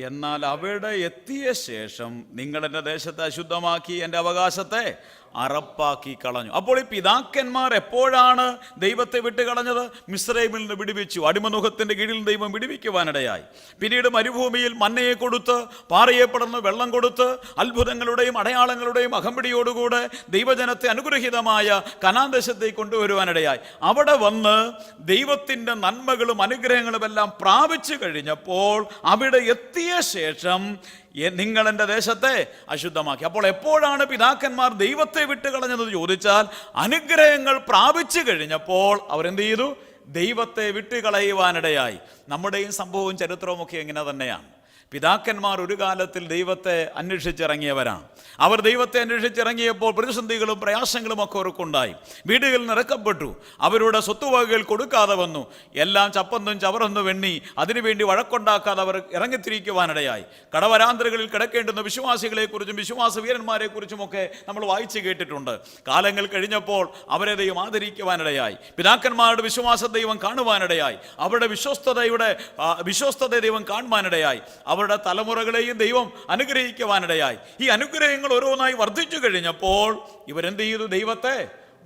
എന്നാൽ അവിടെ എത്തിയ ശേഷം നിങ്ങൾ എൻ്റെ ദേശത്തെ അശുദ്ധമാക്കി എൻ്റെ അവകാശത്തെ അറപ്പാക്കി കളഞ്ഞു. അപ്പോൾ ഈ പിതാക്കന്മാർ എപ്പോഴാണ് ദൈവത്തെ വിട്ടുകളഞ്ഞത്? മിസ്രൈമിൽ നിന്ന് വിടുവിച്ചു, അടിമനുഖത്തിന്റെ കീഴിൽ ദൈവം വിടുവിക്കുവാനിടയായി. പിന്നീട് മരുഭൂമിയിൽ മന്നയെ കൊടുത്ത്, പാറയപ്പെടുന്ന വെള്ളം കൊടുത്ത്, അത്ഭുതങ്ങളുടെയും അടയാളങ്ങളുടെയും അകമ്പടിയോടുകൂടെ ദൈവജനത്തെ അനുഗ്രഹീതമായ കനാൻ ദേശത്തേക്ക് കൊണ്ടുവരുവാനിടയായി. അവിടെ വന്ന് ദൈവത്തിൻ്റെ നന്മകളും അനുഗ്രഹങ്ങളും എല്ലാം പ്രാപിച്ചു കഴിഞ്ഞപ്പോൾ അവിടെ എത്തിയ ശേഷം നിങ്ങൾ എൻ്റെ ദേശത്തെ അശുദ്ധമാക്കി. അപ്പോൾ എപ്പോഴാണ് പിതാക്കന്മാർ ദൈവത്തെ വിട്ടുകളഞ്ഞതെന്ന് ചോദിച്ചാൽ, അനുഗ്രഹങ്ങൾ പ്രാപിച്ചു കഴിഞ്ഞപ്പോൾ അവരെന്ത് ചെയ്തു? ദൈവത്തെ വിട്ടുകളയുവാനിടയായി. നമ്മുടെയും സംഭവവും ചരിത്രവും ഒക്കെ ഇങ്ങനെ തന്നെയാണ്. പിതാക്കന്മാർ ഒരു കാലത്തിൽ ദൈവത്തെ അന്വേഷിച്ചിറങ്ങിയവരാണ്. അവർ ദൈവത്തെ അന്വേഷിച്ചിറങ്ങിയപ്പോൾ പ്രതിസന്ധികളും പ്രയാസങ്ങളും ഒക്കെ അവർക്കുണ്ടായി. വീടുകൾ നിറക്കപ്പെട്ടു, അവരുടെ സ്വത്തുവകകൾ കൊടുക്കാതെ വന്നു, എല്ലാം ചപ്പന്നും ചവറൊന്നും എണ്ണി അതിനുവേണ്ടി വഴക്കുണ്ടാക്കാതെ അവർ ഇറങ്ങിത്തിരിക്കുവാനിടയായി. കടവരാന്തരകളിൽ കിടക്കേണ്ടുന്ന വിശ്വാസികളെക്കുറിച്ചും വിശ്വാസ വീരന്മാരെക്കുറിച്ചുമൊക്കെ നമ്മൾ വായിച്ചു കേട്ടിട്ടുണ്ട്. കാലങ്ങൾ കഴിഞ്ഞപ്പോൾ അവരെ ദൈവം ആദരിക്കുവാനിടയായി. പിതാക്കന്മാരുടെ വിശ്വാസ ദൈവം കാണുവാനിടയായി. അവരുടെ വിശ്വസ്തത ദൈവം കാണുവാനിടയായി. അവരുടെ തലമുറകളെയും ദൈവം അനുഗ്രഹിക്കുവാനിടയായി. ഈ അനുഗ്രഹങ്ങൾ ഓരോന്നായി വർദ്ധിച്ചു കഴിഞ്ഞപ്പോൾ ഇവരെന്ത് ചെയ്തു? ദൈവത്തെ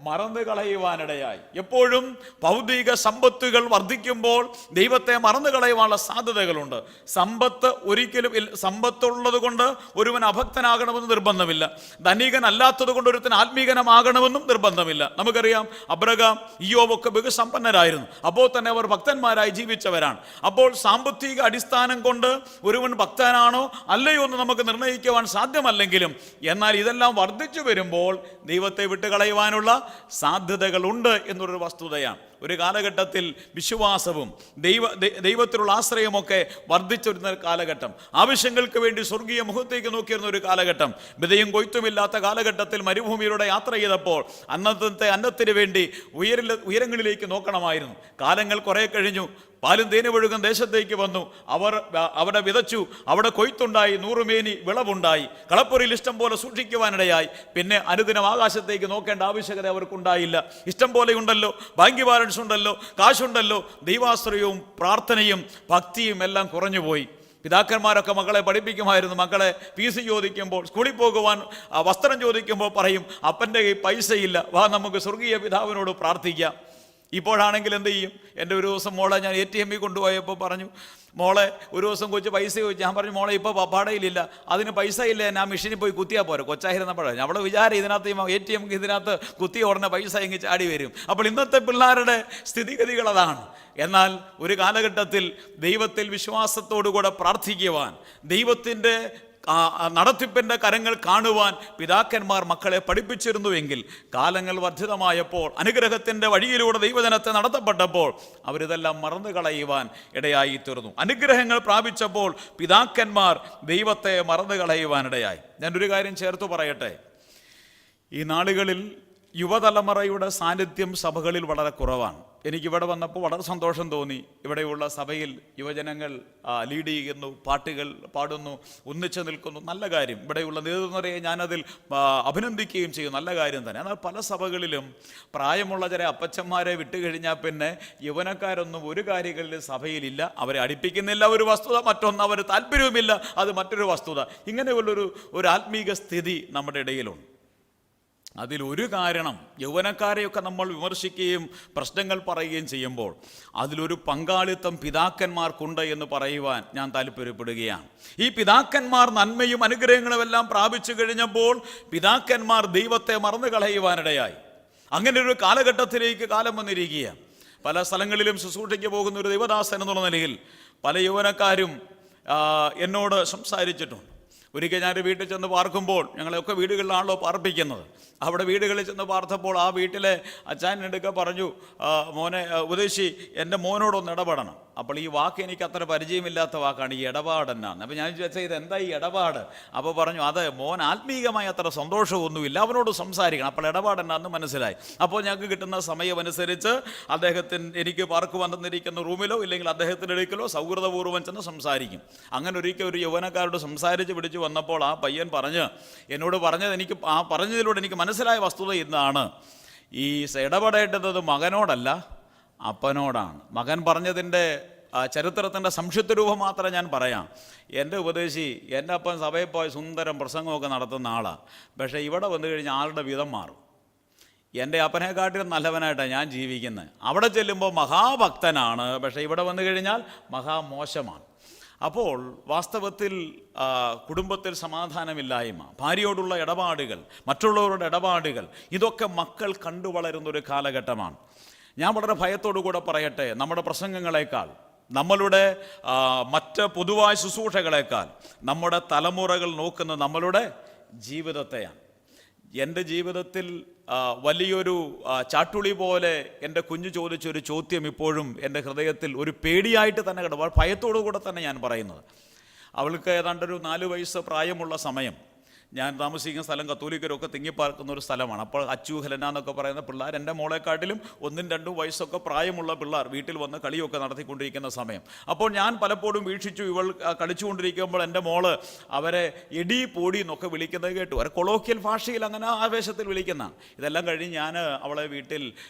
മറന്നു കളയുവാനിടയായി. എപ്പോഴും ഭൗതിക സമ്പത്തുകൾ വർദ്ധിക്കുമ്പോൾ ദൈവത്തെ മറന്നു കളയുവാനുള്ള സാധ്യതകളുണ്ട്. സമ്പത്തുള്ളത് കൊണ്ട് ഒരുവൻ അഭക്തനാകണമെന്ന് നിർബന്ധമില്ല. ധനികനല്ലാത്തത് കൊണ്ട് ഒരുത്തൻ ആത്മീകനമാകണമെന്നും നിർബന്ധമില്ല. നമുക്കറിയാം, അബ്രഹാം, ഇയ്യോബൊക്കെ ബഹുസമ്പന്നരായിരുന്നു. അപ്പോൾ തന്നെ അവർ ഭക്തന്മാരായി ജീവിച്ചവരാണ്. അപ്പോൾ സാമ്പത്തിക അടിസ്ഥാനം കൊണ്ട് ഒരുവൻ ഭക്തനാണോ അല്ലയോ എന്ന് നമുക്ക് നിർണ്ണയിക്കുവാൻ സാധ്യമല്ലെങ്കിലും, എന്നാൽ ഇതെല്ലാം വർദ്ധിച്ചു വരുമ്പോൾ ദൈവത്തെ വിട്ടുകളയുവാനുള്ള സാധ്യതകളുണ്ട് എന്നൊരു വസ്തുതയാണ്. ഒരു കാലഘട്ടത്തിൽ വിശ്വാസവും ദൈവത്തിലുള്ള ആശ്രയമൊക്കെ വർദ്ധിച്ചിരുന്ന കാലഘട്ടം, ആവശ്യങ്ങൾക്ക് വേണ്ടി സ്വർഗീയ മുഖത്തേക്ക് നോക്കിയിരുന്ന ഒരു കാലഘട്ടം, വിതയും കൊയ്ത്തുമില്ലാത്ത കാലഘട്ടത്തിൽ മരുഭൂമിയിലൂടെ യാത്ര ചെയ്തപ്പോൾ അന്നത്തിന് വേണ്ടി ഉയരങ്ങളിലേക്ക് നോക്കണമായിരുന്നു. കാലങ്ങൾ കുറെ കഴിഞ്ഞു, പാലും തേനും ഒഴുകും ദേശത്തേക്ക് വന്നു. അവിടെ വിതച്ചു, അവിടെ കൊയ്ത്തുണ്ടായി, 100 മേനി വിളവുണ്ടായി. കളപ്പുരയിൽ ഇഷ്ടം പോലെ സൂക്ഷിക്കുവാനിടയായി. പിന്നെ അനുദിനം ആകാശത്തേക്ക് നോക്കേണ്ട ആവശ്യകത അവർക്കുണ്ടായില്ല. ഇഷ്ടം പോലെ ഉണ്ടല്ലോ, ബാങ്ക് ബാലൻസ് ഉണ്ടല്ലോ, കാശുണ്ടല്ലോ. ദൈവാശ്രയവും പ്രാർത്ഥനയും ഭക്തിയും എല്ലാം കുറഞ്ഞുപോയി. പിതാക്കന്മാരൊക്കെ മക്കളെ പഠിപ്പിക്കുമായിരുന്നു. മക്കളെ ഫീസ് ചോദിക്കുമ്പോൾ, സ്കൂളിൽ പോകുവാൻ വസ്ത്രം ചോദിക്കുമ്പോൾ പറയും, അപ്പൻ്റെ കയ്യിൽ പൈസയില്ല, വാ നമുക്ക് സ്വർഗീയ പിതാവിനോട് പ്രാർത്ഥിക്കാം. ഇപ്പോഴാണെങ്കിൽ എന്ത് ചെയ്യും? എൻ്റെ ഒരു ദിവസം മോളെ ഞാൻ ATM കൊണ്ടുപോയപ്പോൾ പറഞ്ഞു, മോളെ ഒരു ദിവസം കൊച്ചു പൈസ ചോദിച്ചു. ഞാൻ പറഞ്ഞു, മോളെ ഇപ്പോൾ പപ്പാടയിലില്ല, അതിന് പൈസ ഇല്ല, ഞാൻ മെഷീനിൽ പോയി കുത്തിയാൽ പോരെ. കൊച്ചായിരുന്നപ്പോഴാണ് അവിടെ വിചാരം ഇതിനകത്ത് ATM ഇതിനകത്ത് കുത്തിയ ഉടനെ പൈസ എങ്കിൽ ചാടി വരും. അപ്പോൾ ഇന്നത്തെ പിള്ളേരുടെ സ്ഥിതിഗതികൾ അതാണ്. എന്നാൽ ഒരു കാലഘട്ടത്തിൽ ദൈവത്തിൽ വിശ്വാസത്തോടുകൂടെ പ്രാർത്ഥിക്കുവാൻ, ദൈവത്തിൻ്റെ നടത്തിപ്പിൻ്റെ കരങ്ങൾ കാണുവാൻ പിതാക്കന്മാർ മക്കളെ പഠിപ്പിച്ചിരുന്നുവെങ്കിൽ, കാലങ്ങൾ വർദ്ധിതമായപ്പോൾ, അനുഗ്രഹത്തിൻ്റെ വഴിയിലൂടെ ദൈവജനത്തെ നടത്തപ്പെട്ടപ്പോൾ അവരിതെല്ലാം മറന്നു കളയുവാൻ ഇടയായി തീർന്നു. അനുഗ്രഹങ്ങൾ പ്രാപിച്ചപ്പോൾ പിതാക്കന്മാർ ദൈവത്തെ മറന്നു കളയുവാനിടയായി. ഞാനൊരു കാര്യം ചേർത്ത് പറയട്ടെ. ഈ നാളുകളിൽ യുവതലമുറയുടെ സാന്നിധ്യം സഭകളിൽ വളരെ കുറവാണ്. എനിക്കിവിടെ വന്നപ്പോൾ വളരെ സന്തോഷം തോന്നി. ഇവിടെയുള്ള സഭയിൽ യുവജനങ്ങൾ ലീഡ് ചെയ്യുന്നു, പാട്ടുകൾ പാടുന്നു, ഒന്നിച്ചു നിൽക്കുന്നു. നല്ല കാര്യം. ഇവിടെയുള്ള നേതൃത്വരെ ഞാനതിൽ അഭിനന്ദിക്കുകയും ചെയ്യും. നല്ല കാര്യം തന്നെ. എന്നാൽ പല സഭകളിലും പ്രായമുള്ള ചില അപ്പച്ചന്മാരെ വിട്ടുകഴിഞ്ഞാൽ പിന്നെ യൗവനക്കാരൊന്നും ഒരു കാര്യങ്ങളിൽ സഭയിലില്ല. അവരെ അടുപ്പിക്കുന്നില്ല, ഒരു വസ്തുത. മറ്റൊന്ന്, അവർ താല്പര്യവുമില്ല, അത് മറ്റൊരു വസ്തുത. ഇങ്ങനെയുള്ളൊരു ആത്മീക സ്ഥിതി നമ്മുടെ ഇടയിലുണ്ട്. അതിലൊരു കാരണം, യൗവനക്കാരെയൊക്കെ നമ്മൾ വിമർശിക്കുകയും പ്രശ്നങ്ങൾ പറയുകയും ചെയ്യുമ്പോൾ അതിലൊരു പങ്കാളിത്തം പിതാക്കന്മാർക്കുണ്ട് എന്ന് പറയുവാൻ ഞാൻ താല്പര്യപ്പെടുകയാണ്. ഈ പിതാക്കന്മാർ നന്മയും അനുഗ്രഹങ്ങളും എല്ലാം പ്രാപിച്ചു കഴിഞ്ഞപ്പോൾ പിതാക്കന്മാർ ദൈവത്തെ മറന്നു കളയുവാനിടയായി. അങ്ങനെ ഒരു കാലഘട്ടത്തിലേക്ക് കാലം വന്നിരിക്കുകയാണ്. പല സ്ഥലങ്ങളിലും ശുശ്രൂഷയ്ക്ക് പോകുന്ന ഒരു ദൈവദാസൻ എന്നുള്ള നിലയിൽ പല യൗവനക്കാരും എന്നോട് സംസാരിച്ചിട്ടുണ്ട്. ഒരിക്കൽ ഞാൻ വീട്ടിൽ ചെന്ന് പാർക്കുമ്പോൾ, ഞങ്ങളെയൊക്കെ വീടുകളിലാണല്ലോ പാർപ്പിക്കുന്നത്, അവിടെ വീടുകളിൽ ചെന്ന് പാർത്തപ്പോൾ ആ വീട്ടിലെ അച്ചാനെടുക്ക പറഞ്ഞു, മോനെ ഉപദേശി, എൻ്റെ മോനോടൊന്ന് ഇടപെടണം. അപ്പോൾ ഈ വാക്ക് എനിക്ക് അത്ര പരിചയമില്ലാത്ത വാക്കാണ്, ഈ ഇടപാടെന്നാണ്. അപ്പോൾ ഞാൻ ചോദിച്ചാൽ ഇതെന്താ ഈ ഇടപാട്? അപ്പോൾ പറഞ്ഞു, അത് മോൻ ആത്മീകമായി അത്ര സന്തോഷമൊന്നുമില്ല, അവനോട് സംസാരിക്കണം. അപ്പോൾ ഇടപാടെന്നാന്ന് മനസ്സിലായി. അപ്പോൾ ഞങ്ങൾക്ക് കിട്ടുന്ന സമയമനുസരിച്ച് എനിക്ക് പാർക്കുവാൻ തന്നിരിക്കുന്ന റൂമിലോ ഇല്ലെങ്കിൽ അദ്ദേഹത്തിൻ്റെ അടുക്കലോ സൗഹൃദപൂർവ്വം ചെന്ന് സംസാരിക്കും. അങ്ങനെ ഒരിക്കൽ ഒരു യൗവനക്കാരോട് സംസാരിച്ച് പിടിച്ച് വന്നപ്പോൾ ആ പയ്യൻ എന്നോട് പറഞ്ഞതിലൂടെ എനിക്ക് മനസ്സിലായ വസ്തുത ഇന്നാണ്: ഈ ഇടപെടേണ്ടത് മകനോടല്ല, അപ്പനോടാണ്. മകൻ പറഞ്ഞതിൻ്റെ ചരിത്രത്തിൻ്റെ സംക്ഷിപ്ത രൂപം മാത്രമേ ഞാൻ പറയാം. എൻ്റെ ഉപദേശി, എൻ്റെ അപ്പൻ സഭയിൽ പോയി സുന്ദരം പ്രസംഗമൊക്കെ നടത്തുന്ന ആളാണ്. പക്ഷേ ഇവിടെ വന്നു കഴിഞ്ഞാൽ ആളുടെ വിധം മാറും. എൻ്റെ അപ്പനെക്കാട്ടിലും നല്ലവനായിട്ടാണ് ഞാൻ ജീവിക്കുന്നത്. അവിടെ ചെല്ലുമ്പോൾ മഹാഭക്തനാണ്, പക്ഷേ ഇവിടെ വന്നു കഴിഞ്ഞാൽ മഹാമോശമാണ്. അപ്പോൾ വാസ്തവത്തിൽ കുടുംബത്തിൽ സമാധാനമില്ലായ്മ, ഭാര്യയോടുള്ള ഇടപാടുകൾ, മറ്റുള്ളവരുടെ ഇടപാടുകൾ, ഇതൊക്കെ മക്കൾ കണ്ടു വളരുന്നൊരു കാലഘട്ടമാണ്. ഞാൻ വളരെ ഭയത്തോടു കൂടെ പറയട്ടെ, നമ്മുടെ പ്രസംഗങ്ങളെക്കാൾ, നമ്മളുടെ മറ്റ് പൊതുവായ ശുശ്രൂഷകളെക്കാൾ നമ്മുടെ തലമുറകൾ നോക്കുന്ന നമ്മളുടെ ജീവിതത്തെയാണ്. എൻ്റെ ജീവിതത്തിൽ വലിയൊരു ചാട്ടുളി പോലെ എൻ്റെ കുഞ്ഞു ചോദിച്ചൊരു ചോദ്യം ഇപ്പോഴും എൻ്റെ ഹൃദയത്തിൽ ഒരു പേടിയായിട്ട് തന്നെ കിടക്കും. ഭയത്തോടു കൂടെ തന്നെ ഞാൻ പറയുന്നത്. അവൾക്ക് ഏതാണ്ടൊരു 4 വയസ്സ് പ്രായമുള്ള സമയം. ഞാൻ താമസിക്കുന്ന സ്ഥലം കത്തോലിക്കരൊക്കെ തിങ്ങിപ്പാർക്കുന്ന ഒരു സ്ഥലമാണ്. അപ്പോൾ അച്ചു, ഹെലന എന്നൊക്കെ പറയുന്ന പിള്ളേർ എൻ്റെ മോളെക്കാട്ടിലും 1-2 വയസ്സൊക്കെ പ്രായമുള്ള പിള്ളേർ വീട്ടിൽ വന്ന് കളിയൊക്കെ നടത്തിക്കൊണ്ടിരിക്കുന്ന സമയം. അപ്പോൾ ഞാൻ പലപ്പോഴും വീക്ഷിച്ചു, ഇവൾ കളിച്ചുകൊണ്ടിരിക്കുമ്പോൾ എൻ്റെ മോള് അവരെ എടി പോടി എന്നൊക്കെ വിളിക്കുന്നത് കേട്ടു. ഒരു കൊളോക്കിയൽ ഭാഷയിൽ അങ്ങനെ ആവേശത്തിൽ വിളിക്കുന്നതാണ്. ഇതെല്ലാം കഴിഞ്ഞ് ഞാൻ അവളെ വീട്ടിൽ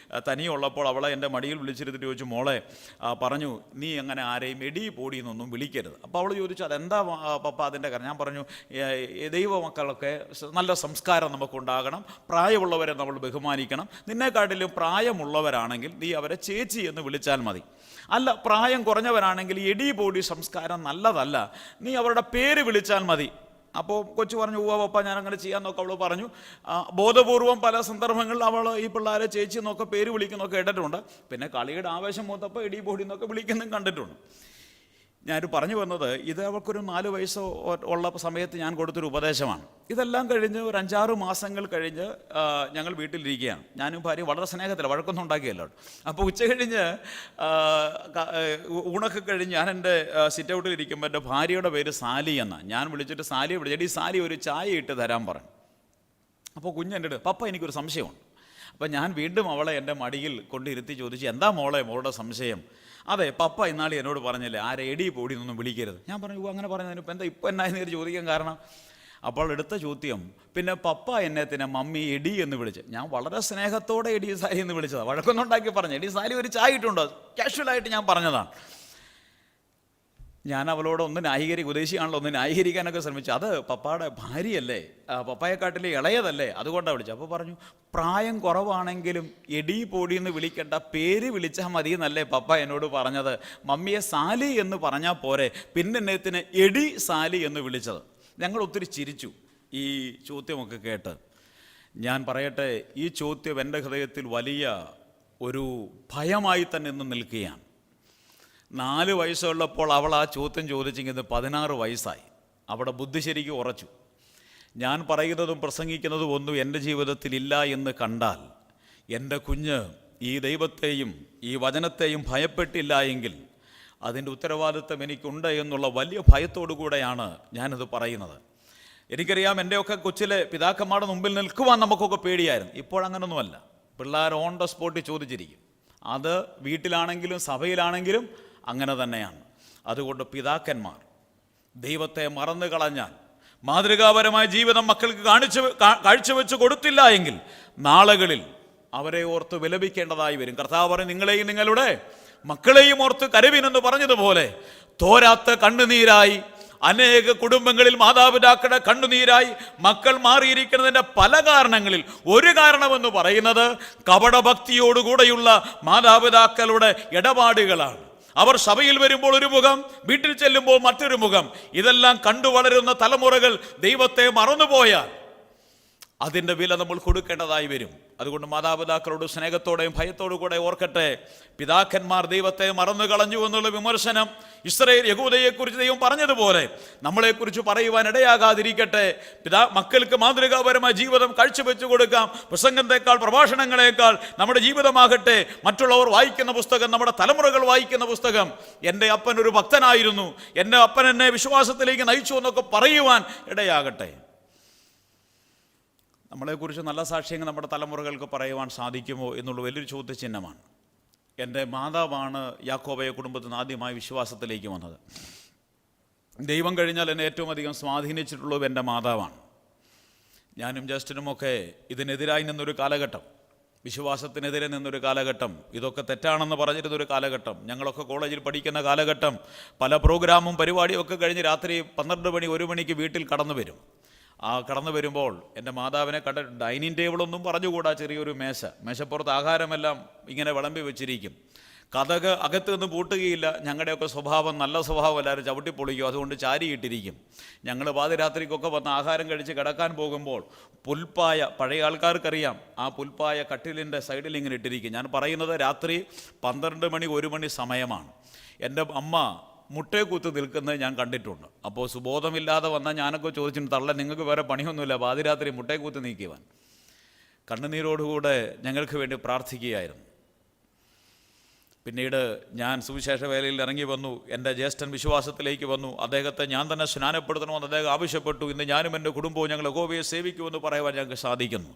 തനിയുള്ളപ്പോൾ അവളെ എൻ്റെ മടിയിൽ വിളിച്ചിരുത്തിട്ട് ചോദിച്ചു, മോളെ പറഞ്ഞു, നീ അങ്ങനെ ആരെയും എടി പോടി എന്നൊന്നും വിളിക്കരുത്. അപ്പോൾ അവൾ ചോദിച്ചു, അതെന്താ പപ്പ അതിൻ്റെ കാര്യം? ഞാൻ പറഞ്ഞു, ദൈവമക്കൾ നല്ല സംസ്കാരം നമുക്കുണ്ടാകണം, പ്രായമുള്ളവരെ നമ്മൾ ബഹുമാനിക്കണം. നിന്നെക്കാട്ടിലും പ്രായമുള്ളവരാണെങ്കിൽ നീ അവരെ ചേച്ചി എന്ന് വിളിച്ചാൽ മതി. അല്ല, പ്രായം കുറഞ്ഞവരാണെങ്കിൽ എടി പോടി സംസ്കാരം നല്ലതല്ല, നീ അവരുടെ പേര് വിളിച്ചാൽ മതി. അപ്പോൾ കൊച്ചു പറഞ്ഞു, പപ്പ ഞാൻ അങ്ങനെ ചെയ്യാമെന്നൊക്കെ അവൾ പറഞ്ഞു. ബോധപൂർവം പല സന്ദർഭങ്ങളിൽ അവൾ ഈ പിള്ളേരെ ചേച്ചി എന്നൊക്കെ പേര് വിളിക്കുന്നൊക്കെ കേട്ടിട്ടുണ്ട്. പിന്നെ കളിയുടെ ആവേശം മൂത്തപ്പോൾ എടി പോടി എന്നൊക്കെ വിളിക്കുന്നതും കണ്ടിട്ടുണ്ട്. ഞാൻ പറഞ്ഞു വന്നത്, ഇത് അവൾക്കൊരു 4 വയസ്സ് ഉള്ള സമയത്ത് ഞാൻ കൊടുത്തൊരു ഉപദേശമാണ്. ഇതെല്ലാം കഴിഞ്ഞ് ഒരു 5-6 മാസങ്ങൾ കഴിഞ്ഞ് ഞങ്ങൾ വീട്ടിലിരിക്കുകയാണ്. ഞാനും ഭാര്യ വളരെ സ്നേഹത്തില്ല, വഴക്കൊന്നും ഉണ്ടാക്കിയല്ലോ. അപ്പോൾ ഉച്ച കഴിഞ്ഞ് ഊണൊക്കെ കഴിഞ്ഞ് ഞാൻ എൻ്റെ സിറ്റ് ഔട്ടിൽ ഇരിക്കുമ്പോൾ എൻ്റെ ഭാര്യയുടെ പേര് സാലി എന്നാണ്. ഞാൻ വിളിച്ചിട്ട് സാലിയെ വിളിച്ചിട്ട്, ഈ സാലി ഒരു ചായ ഇട്ട് തരാൻ പറഞ്ഞു. അപ്പോൾ കുഞ്ഞെൻ്റെ അടുത്ത്, പപ്പ എനിക്കൊരു സംശയമുണ്ട്. അപ്പം ഞാൻ വീണ്ടും അവളെ എൻ്റെ മടിയിൽ കൊണ്ടിരുത്തി ചോദിച്ചു, എന്താ മോളുടെ സംശയം? അതെ, പപ്പ ഇന്നാളി എന്നോട് പറഞ്ഞില്ലേ, ആരെ എടി പോടി എന്നൊന്നും വിളിക്കരുത്. ഞാൻ പറഞ്ഞു, അങ്ങനെ പറഞ്ഞതിന് ഇപ്പം എന്നായിരുന്നു ചോദിക്കാൻ കാരണം? അപ്പോൾ എടുത്ത ചോദ്യം, പിന്നെ പപ്പ എന്നെ മമ്മി എടി എന്ന് വിളിച്ച്. ഞാൻ വളരെ സ്നേഹത്തോടെ എടി സാലി എന്ന് വിളിച്ചതാണ്, വഴക്കൊന്നും ഉണ്ടാക്കി പറഞ്ഞു. എടി സാലി ഒരു ചായ ഇട്ടുണ്ടോ, കാഷ്വലായിട്ട് ഞാൻ പറഞ്ഞതാണ്. ഞാൻ അവളോട് ഉപദേശിയാണല്ലോ, ഒന്ന് ന്യായീകരിക്കാനൊക്കെ ശ്രമിച്ചു. അത് പപ്പയുടെ ഭാര്യയല്ലേ, പപ്പയെക്കാട്ടിൽ ഇളയതല്ലേ, അതുകൊണ്ടാണ് വിളിച്ചത്. അപ്പോൾ പറഞ്ഞു, പ്രായം കുറവാണെങ്കിലും എടി പോടി എന്ന് വിളിക്കേണ്ട, പേര് വിളിച്ചാൽ മതി എന്നല്ലേ പപ്പ എന്നോട് പറഞ്ഞത്. മമ്മിയെ സാലി എന്ന് പറഞ്ഞാൽ പോരെ, പിന്നെ എന്നത്തിന് എടി സാലി എന്ന് വിളിച്ചത്. ഞങ്ങൾ ഒത്തിരി ചിരിച്ചു ഈ ചോദ്യമൊക്കെ കേട്ട്. ഞാൻ പറയട്ടെ, ഈ ചോദ്യം എൻ്റെ ഹൃദയത്തിൽ വലിയ ഒരു ഭയമായി തന്നെ ഇന്ന് നിൽക്കുകയാണ്. 4 വയസ്സുള്ളപ്പോൾ അവൾ ആ ചോദ്യം ചോദിച്ചെങ്കിൽ 16 വയസ്സായി. അവിടെ ബുദ്ധി ശരിക്കും ഉറച്ചു. ഞാൻ പറയുന്നതും പ്രസംഗിക്കുന്നതും ഒന്നും എൻ്റെ ജീവിതത്തിൽ ഇല്ല എന്ന് കണ്ടാൽ, എൻ്റെ കുഞ്ഞ് ഈ ദൈവത്തെയും ഈ വചനത്തെയും ഭയപ്പെട്ടില്ല എങ്കിൽ അതിൻ്റെ ഉത്തരവാദിത്വം എനിക്കുണ്ട് എന്നുള്ള വലിയ ഭയത്തോടു കൂടെയാണ് ഞാനിത് പറയുന്നത്. എനിക്കറിയാം, എൻ്റെയൊക്കെ കൊച്ചിലെ പിതാക്കന്മാരുടെ മുമ്പിൽ നിൽക്കുവാൻ നമുക്കൊക്കെ പേടിയായിരുന്നു. ഇപ്പോഴങ്ങനൊന്നുമല്ല. പിള്ളേർ ഓൺ ദ സ്പോട്ടിൽ ചോദിച്ചിരിക്കും. അത് വീട്ടിലാണെങ്കിലും സഭയിലാണെങ്കിലും അങ്ങനെ തന്നെയാണ്. അതുകൊണ്ട് പിതാക്കന്മാർ ദൈവത്തെ മറന്നു കളഞ്ഞാൽ, മാതൃകാപരമായ ജീവിതം മക്കൾക്ക് കാഴ്ചവെച്ച് കൊടുത്തില്ല എങ്കിൽ നാളുകളിൽ അവരെ ഓർത്ത് വിലപിക്കേണ്ടതായി വരും. കർത്താവ് പറയും, നിങ്ങളെയും നിങ്ങളുടെ മക്കളെയും ഓർത്ത് കരവിനെന്ന് പറഞ്ഞതുപോലെ തോരാത്ത കണ്ണുനീരായി അനേക കുടുംബങ്ങളിൽ മാതാപിതാക്കളുടെ കണ്ണുനീരായി മക്കൾ മാറിയിരിക്കുന്നതിൻ്റെ പല കാരണങ്ങളിൽ ഒരു കാരണമെന്ന് പറയുന്നത് കപടഭക്തിയോടുകൂടെയുള്ള മാതാപിതാക്കളുടെ ഇടപാടുകളാണ്. അവർ സഭയിൽ വരുമ്പോൾ ഒരു മുഖം, വീട്ടിൽ ചെല്ലുമ്പോൾ മറ്റൊരു മുഖം. ഇതെല്ലാം കണ്ടു വളരുന്ന തലമുറകൾ ദൈവത്തെ മറന്നുപോയാൽ അതിൻ്റെ വില നമ്മൾ കൊടുക്കേണ്ടതായി വരും. അതുകൊണ്ട് മാതാപിതാക്കളോട് സ്നേഹത്തോടെയും ഭയത്തോടു കൂടെ ഓർക്കട്ടെ, പിതാക്കന്മാർ ദൈവത്തെ മറന്നു കളഞ്ഞു എന്നുള്ള വിമർശനം ഇസ്രായേൽ യഹൂദയെക്കുറിച്ച് ദൈവം പറഞ്ഞതുപോലെ നമ്മളെക്കുറിച്ച് പറയുവാൻ ഇടയാകാതിരിക്കട്ടെ. മക്കൾക്ക് മാതൃകാപരമായ ജീവിതം കാഴ്ചവെച്ചു കൊടുക്കാം. പ്രസംഗത്തെക്കാൾ, പ്രഭാഷണങ്ങളെക്കാൾ നമ്മുടെ ജീവിതമാകട്ടെ മറ്റുള്ളവർ വായിക്കുന്ന പുസ്തകം, നമ്മുടെ തലമുറകൾ വായിക്കുന്ന പുസ്തകം. എൻ്റെ അപ്പൻ ഒരു ഭക്തനായിരുന്നു, എൻ്റെ അപ്പൻ എന്നെ വിശ്വാസത്തിലേക്ക് നയിച്ചു എന്നൊക്കെ പറയുവാൻ ഇടയാകട്ടെ. നമ്മളെക്കുറിച്ച് നല്ല സാക്ഷ്യങ്ങൾ നമ്മുടെ തലമുറകൾക്ക് പറയുവാൻ സാധിക്കുമോ എന്നുള്ള വലിയൊരു ചോദ്യചിഹ്നമാണ്. എൻ്റെ മാതാവാണ് യാക്കോബയെ കുടുംബത്തിൽ നിന്ന് ആദ്യമായി വിശ്വാസത്തിലേക്ക് വന്നത്. ദൈവം കഴിഞ്ഞാൽ എന്നെ ഏറ്റവും അധികം സ്വാധീനിച്ചിട്ടുള്ളത് എൻ്റെ മാതാവാണ്. ഞാനും ജസ്റ്റിനുമൊക്കെ ഇതിനെതിരായി നിന്നൊരു കാലഘട്ടം, വിശ്വാസത്തിനെതിരെ നിന്നൊരു കാലഘട്ടം, ഇതൊക്കെ തെറ്റാണെന്ന് പറഞ്ഞിരുന്നൊരു കാലഘട്ടം, ഞങ്ങളൊക്കെ കോളേജിൽ പഠിക്കുന്ന കാലഘട്ടം, പല പ്രോഗ്രാമും പരിപാടിയും ഒക്കെ കഴിഞ്ഞ് രാത്രി 12 മണി 1 മണിക്ക് വീട്ടിൽ കടന്നു വരും. കടന്നു വരുമ്പോൾ എൻ്റെ മാതാവിനെ കണ്ട ഡൈനിങ് ടേബിളൊന്നും പറഞ്ഞുകൂടാ, ചെറിയൊരു മേശപ്പുറത്ത് ആഹാരമെല്ലാം ഇങ്ങനെ വിളമ്പി വെച്ചിരിക്കും. കതക് അകത്ത് നിന്ന് പൂട്ടുകയില്ല. ഞങ്ങളുടെയൊക്കെ സ്വഭാവം നല്ല സ്വഭാവം, എല്ലാവരും ചവിട്ടിപ്പൊളിക്കും, അതുകൊണ്ട് ചാരിയിട്ടിരിക്കും. ഞങ്ങൾ പാതിരാത്രിക്കൊക്കെ വന്ന് ആഹാരം കഴിച്ച് കിടക്കാൻ പോകുമ്പോൾ പുൽപ്പായ, പഴയ ആൾക്കാർക്കറിയാം, ആ പുൽപ്പായ കട്ടിലിൻ്റെ സൈഡിൽ ഇങ്ങനെ ഇട്ടിരിക്കും. ഞാൻ പറയുന്നത് രാത്രി 12 മണി 1 മണി സമയമാണ്. എൻ്റെ അമ്മ മുട്ടയെ കുത്ത് നിൽക്കുന്നത് ഞാൻ കണ്ടിട്ടുണ്ട്. അപ്പോൾ സുബോധമില്ലാതെ വന്നാൽ ഞാനൊക്കെ ചോദിച്ചിട്ടുണ്ട്, തള്ള നിങ്ങൾക്ക് വേറെ പണിയൊന്നുമില്ല, പാതിരാത്രി മുട്ടയെ കുത്ത് നീക്കുവാൻ. കണ്ണുനീരോടുകൂടെ ഞങ്ങൾക്ക് വേണ്ടി പ്രാർത്ഥിക്കുകയായിരുന്നു. പിന്നീട് ഞാൻ സുവിശേഷ വേലയിൽ ഇറങ്ങി വന്നു. എൻ്റെ ജ്യേഷ്ഠൻ വിശ്വാസത്തിലേക്ക് വന്നു. അദ്ദേഹത്തെ ഞാൻ തന്നെ സ്നാനപ്പെടുത്തണമെന്ന് അദ്ദേഹം ആവശ്യപ്പെട്ടു. ഇന്ന് ഞാനും എൻ്റെ കുടുംബവും ഞങ്ങൾ യഹോവയെ സേവിക്കുമെന്ന് പറയുവാൻ ഞങ്ങൾക്ക് സാധിക്കുന്നു.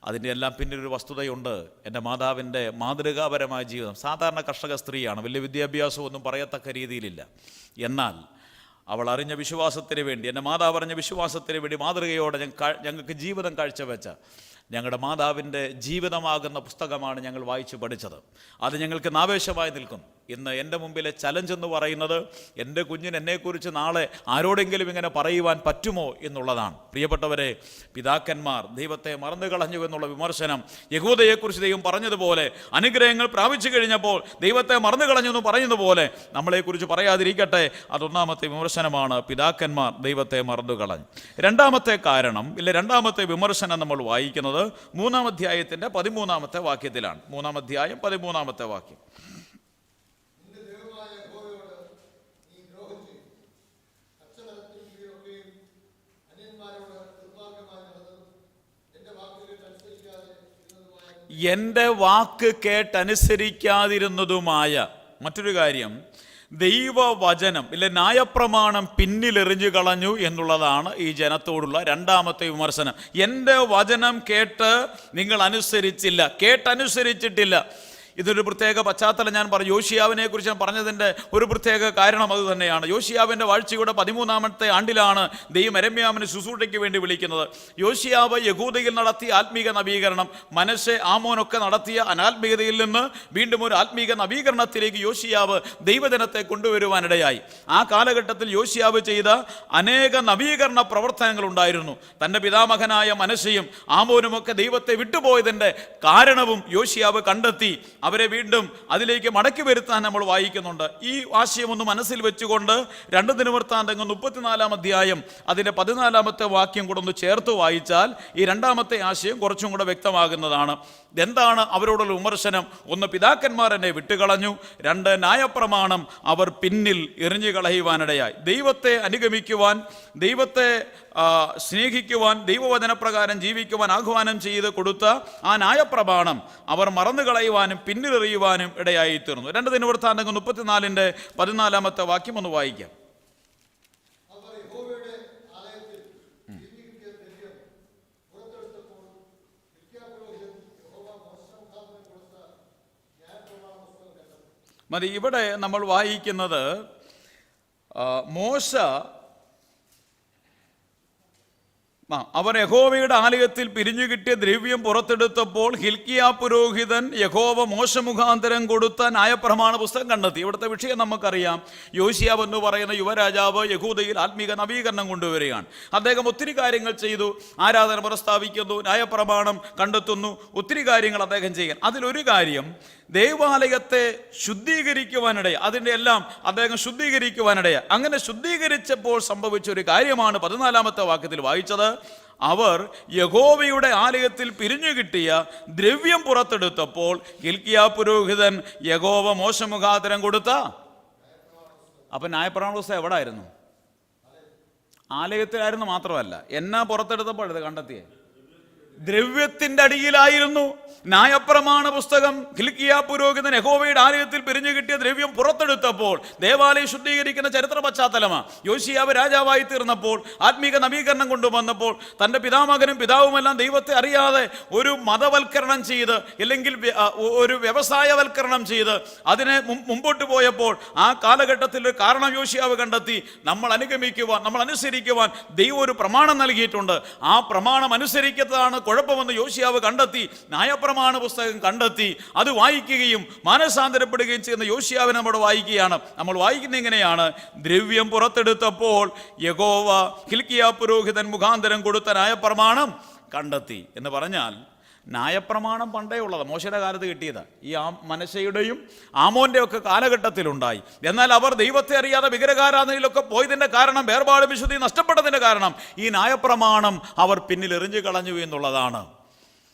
അതിൻ്റെ എല്ലാം പിന്നൊരു വസ്തുതയുണ്ട്. എൻ്റെ മാതാവിൻ്റെ മാതൃകാപരമായ ജീവിതം, സാധാരണ കർഷക സ്ത്രീയാണ്, വലിയ വിദ്യാഭ്യാസമൊന്നും പറയത്തക്ക രീതിയിലില്ല. എന്നാൽ അവൾ അറിഞ്ഞ വിശ്വാസത്തിന് വേണ്ടി, എൻ്റെ മാതാവ് അറിഞ്ഞ വിശ്വാസത്തിന് വേണ്ടി മാതൃകയോടെ ഞങ്ങൾക്ക് ജീവിതം കാഴ്ചവെച്ച ഞങ്ങളുടെ മാതാവിൻ്റെ ജീവിതമാകുന്ന പുസ്തകമാണ് ഞങ്ങൾ വായിച്ച് പഠിച്ചത്. അത് ഞങ്ങൾക്ക് ആവേശമായി നിൽക്കും. ഇന്ന് എൻ്റെ മുമ്പിലെ ചലഞ്ച് എന്ന് പറയുന്നത്, എൻ്റെ കുഞ്ഞിന് എന്നെക്കുറിച്ച് നാളെ ആരോടെങ്കിലും ഇങ്ങനെ പറയുവാൻ പറ്റുമോ എന്നുള്ളതാണ്. പ്രിയപ്പെട്ടവരെ, പിതാക്കന്മാർ ദൈവത്തെ മറന്നു കളഞ്ഞു എന്നുള്ള വിമർശനം യഹൂദയെക്കുറിച്ച് ദൈവം പറഞ്ഞതുപോലെ, അനുഗ്രഹങ്ങൾ പ്രാപിച്ചു കഴിഞ്ഞപ്പോൾ ദൈവത്തെ മറന്നു കളഞ്ഞു എന്ന് പറയുന്നതുപോലെ നമ്മളെക്കുറിച്ച് പറയാതിരിക്കട്ടെ. അതൊന്നാമത്തെ വിമർശനമാണ്, പിതാക്കന്മാർ ദൈവത്തെ മറന്നു കളഞ്ഞു. രണ്ടാമത്തെ കാരണം, രണ്ടാമത്തെ വിമർശനം നമ്മൾ വായിക്കുന്നത് 3-ാം അധ്യായത്തിൻ്റെ 13-ാമത്തെ വാക്യത്തിലാണ്. 3-ാം അധ്യായം 13-ാമത്തെ വാക്യം. എൻ്റെ വാക്ക് കേട്ടനുസരിക്കാതിരുന്നതുമായ മറ്റൊരു കാര്യം, ദൈവവചനം ന്യായപ്രമാണം പിന്നിലെറിഞ്ഞു കളഞ്ഞു എന്നുള്ളതാണ് ഈ ജനത്തോടുള്ള രണ്ടാമത്തെ വിമർശനം. എൻ്റെ വചനം കേട്ട് നിങ്ങൾ അനുസരിച്ചില്ല, കേട്ടനുസരിച്ചിട്ടില്ല. ഇതൊരു പ്രത്യേക പശ്ചാത്തലം ഞാൻ പറഞ്ഞു. യോശിയാവിനെ കുറിച്ച് ഞാൻ പറഞ്ഞതിൻ്റെ ഒരു പ്രത്യേക കാരണം അത് തന്നെയാണ്. യോശിയാവിൻ്റെ വാഴ്ചയുടെ 13-ാമത്തെ ആണ്ടിലാണ് ദൈവം യെരമ്യാവിനെ ശുശ്രൂഷയ്ക്ക് വേണ്ടി വിളിക്കുന്നത്. യോശിയാവ് യഹൂദയിൽ നടത്തിയ ആത്മീക നവീകരണം, മനശ്ശെ, ആമോനൊക്കെ നടത്തിയ അനാത്മീകതയിൽ നിന്ന് വീണ്ടും ഒരു ആത്മീക നവീകരണത്തിലേക്ക് യോശിയാവ് ദൈവജനത്തെ കൊണ്ടുവരുവാനിടയായി. ആ കാലഘട്ടത്തിൽ യോശിയാവ് ചെയ്ത അനേക നവീകരണ പ്രവർത്തനങ്ങൾ ഉണ്ടായിരുന്നു. തൻ്റെ പിതാമഹനായ മനശ്ശെയും ആമോനുമൊക്കെ ദൈവത്തെ വിട്ടുപോയതിൻ്റെ കാരണവും യോശിയാവ് കണ്ടെത്തി. അവരെ വീണ്ടും അതിലേക്ക് മടക്കി വരുത്താൻ നമ്മൾ വായിക്കുന്നുണ്ട്. ഈ ആശയം ഒന്ന് മനസ്സിൽ വെച്ചുകൊണ്ട് 2 ദിനവൃത്താന്തങ്ങൾ 34-ാം അധ്യായം അതിൻ്റെ 14-ാമത്തെ വാക്യം കൂടെ ഒന്ന് ചേർത്ത് വായിച്ചാൽ ഈ രണ്ടാമത്തെ ആശയം കുറച്ചും കൂടെ വ്യക്തമാകുന്നതാണ്. എന്താണ് അവരോടുള്ള വിമർശനം? 1, പിതാക്കന്മാർ എന്നെ വിട്ടുകളഞ്ഞു. 2, ന്യായപ്രമാണം അവർ പിന്നിൽ എറിഞ്ഞു കളയുവാനിടയായി. ദൈവത്തെ അനുഗമിക്കുവാൻ, ദൈവത്തെ സ്നേഹിക്കുവാൻ, ദൈവവചനപ്രകാരം ജീവിക്കുവാൻ ആഹ്വാനം ചെയ്ത് കൊടുത്ത ആ ന്യായപ്രമാണം അവർ മറന്നു കളയുവാനും പിന്നിലെറിയുവാനും ഇടയായി തീർന്നു. 2 ദിനവൃത്താന്തങ്ങൾ 34-ന്റെ 14-ാമത്തെ വാക്യം ഒന്ന് വായിക്കാം. മതി. ഇവിടെ നമ്മൾ വായിക്കുന്നത് മോശ അവർ യഹോവയുടെ ആലയത്തിൽ പിരിഞ്ഞു കിട്ടിയ ദ്രവ്യം പുറത്തെടുത്തപ്പോൾ ഹിൽക്കിയാ പുരോഹിതൻ യഹോവ മോശ മുഖാന്തരം കൊടുത്ത ന്യായപ്രമാണ പുസ്തകം കണ്ടെത്തി. ഇവിടുത്തെ വിഷയം നമുക്കറിയാം. യോശിയാവ് എന്ന് പറയുന്ന യുവരാജാവ് യഹൂദയിൽ ആത്മീക നവീകരണം കൊണ്ടുവരികയാണ്. അദ്ദേഹം ഒത്തിരി കാര്യങ്ങൾ ചെയ്തു. ആരാധന പ്രസ്താവിക്കുന്നു, ന്യായപ്രമാണം കണ്ടെത്തുന്നു, ഒത്തിരി കാര്യങ്ങൾ അദ്ദേഹം ചെയ്യാൻ. അതിലൊരു കാര്യം, ദേവാലയത്തെ ശുദ്ധീകരിക്കുവാനിടയ, അതിൻ്റെ എല്ലാം അദ്ദേഹം ശുദ്ധീകരിക്കുവാനിടയ. അങ്ങനെ ശുദ്ധീകരിച്ചപ്പോൾ സംഭവിച്ച ഒരു കാര്യമാണ് 14-ാമത്തെ വാക്യത്തിൽ വായിച്ചത്. അവർ യഹോവയുടെ ആലയത്തിൽ പിരിഞ്ഞു കിട്ടിയ ദ്രവ്യം പുറത്തെടുത്തപ്പോൾ ഹിൽക്കിയാ പുരോഹിതൻ യഹോവ മോശെ മുഖാന്തരം കൊടുത്ത. അപ്പൊ ന്യായപ്രമാണ പുസ്തകം എവിടെ ആയിരുന്നു? ആലയത്തിലായിരുന്നു. മാത്രമല്ല, എന്നാ പുറത്തെടുത്തപ്പോൾ ഇത് കണ്ടെത്തിയേ? ദ്രവ്യത്തിന്റെ അടിയിലായിരുന്നു. ന്യായപ്രമാണ പുസ്തകം ഹിൽക്കിയാ പുരോഹിതൻ യഹോവയുടെ ആലയത്തിൽ പിരിഞ്ഞു കിട്ടിയ ദ്രവ്യം പുറത്തെടുത്തപ്പോൾ ദേവാലയം ശുദ്ധീകരിക്കുന്ന ചരിത്ര പശ്ചാത്തലമാണ്. യോശിയാവ് രാജാവായി തീർന്നപ്പോൾ, ആത്മീക നവീകരണം കൊണ്ടുവന്നപ്പോൾ, തൻ്റെ പിതാമകനും പിതാവുമെല്ലാം ദൈവത്തെ അറിയാതെ ഒരു മതവൽക്കരണം ചെയ്ത്, അല്ലെങ്കിൽ ഒരു വ്യവസായവൽക്കരണം ചെയ്ത് അതിനെ മുമ്പോട്ട് പോയപ്പോൾ ആ കാലഘട്ടത്തിൽ ഒരു കാരണം യോശിയാവ് കണ്ടെത്തി. നമ്മൾ അനുഗമിക്കുവാൻ, നമ്മൾ അനുസരിക്കുവാൻ ദൈവം ഒരു പ്രമാണം നൽകിയിട്ടുണ്ട്. ആ പ്രമാണം അനുസരിക്കുന്നതാണ് കുഴപ്പമെന്ന് യോശിയാവ് കണ്ടെത്തി. ന്യായപ്രമാണ പുസ്തകം കണ്ടെത്തി. അത് വായിക്കുകയും മാനസാന്തരപ്പെടുകയും ചെയ്യുന്ന യോശിയാവിനെ നമ്മൾ വായിക്കുകയാണ്. നമ്മൾ വായിക്കുന്ന എങ്ങനെയാണ്? ദ്രവ്യം പുറത്തെടുത്തപ്പോൾ യഹോവ ഹിൽക്കിയാ പുരോഹിതൻ മുഖാന്തരം കൊടുത്ത ന്യായപ്രമാണം കണ്ടെത്തി എന്ന് പറഞ്ഞാൽ, ന്യായപ്രമാണം പണ്ടേ ഉള്ളത്, മോശയുടെ കാലത്ത് കിട്ടിയത്. ഈ മനശ്ശെയുടെയും ആമോന്റെ ഒക്കെ കാലഘട്ടത്തിലുണ്ടായി. എന്നാൽ അവർ ദൈവത്തെ അറിയാതെ വിഗ്രഹാരാധനയിലൊക്കെ പോയതിന്റെ കാരണം, വേർപാട് വിശുദ്ധി നഷ്ടപ്പെട്ടതിന്റെ കാരണം ഈ ന്യായപ്രമാണം അവർ പിന്നിൽ എറിഞ്ഞു കളഞ്ഞു എന്നുള്ളതാണ്.